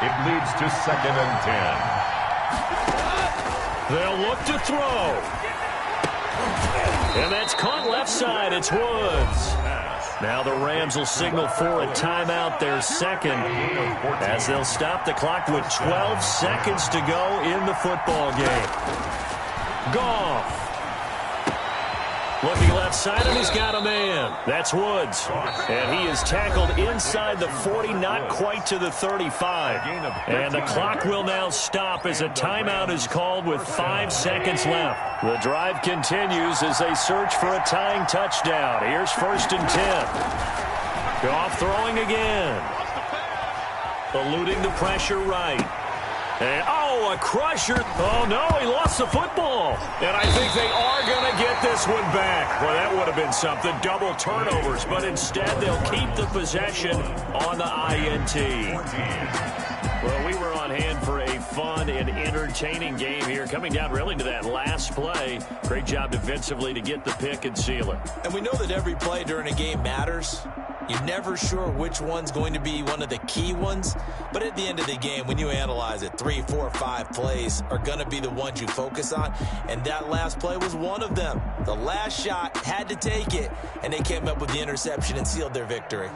It leads to 2nd and 10. They'll look to throw. And that's caught left side. It's Woods. Now the Rams will signal for a timeout, their 2nd, as they'll stop the clock with 12 seconds to go in the football game. Goff. Looking left side, and he's got a man. That's Woods. And he is tackled inside the 40, not quite to the 35. And the clock will now stop as a timeout is called with 5 seconds left. The drive continues as they search for a tying touchdown. Here's 1st and 10. Goff throwing again. Eluding the pressure right. And, a crusher. Oh, no, he lost the football. And I think they are going to get this one back. Well, that would have been something. Double turnovers. But instead, they'll keep the possession on the INT. Well, we were on hand for a fun and entertaining game here. Coming down really to that last play. Great job defensively to get the pick and seal it. And we know that every play during a game matters. You're never sure which one's going to be one of the key ones. But at the end of the game, when you analyze it, 3, 4, 5 plays are going to be the ones you focus on. And that last play was one of them. The last shot had to take it, and they came up with the interception and sealed their victory.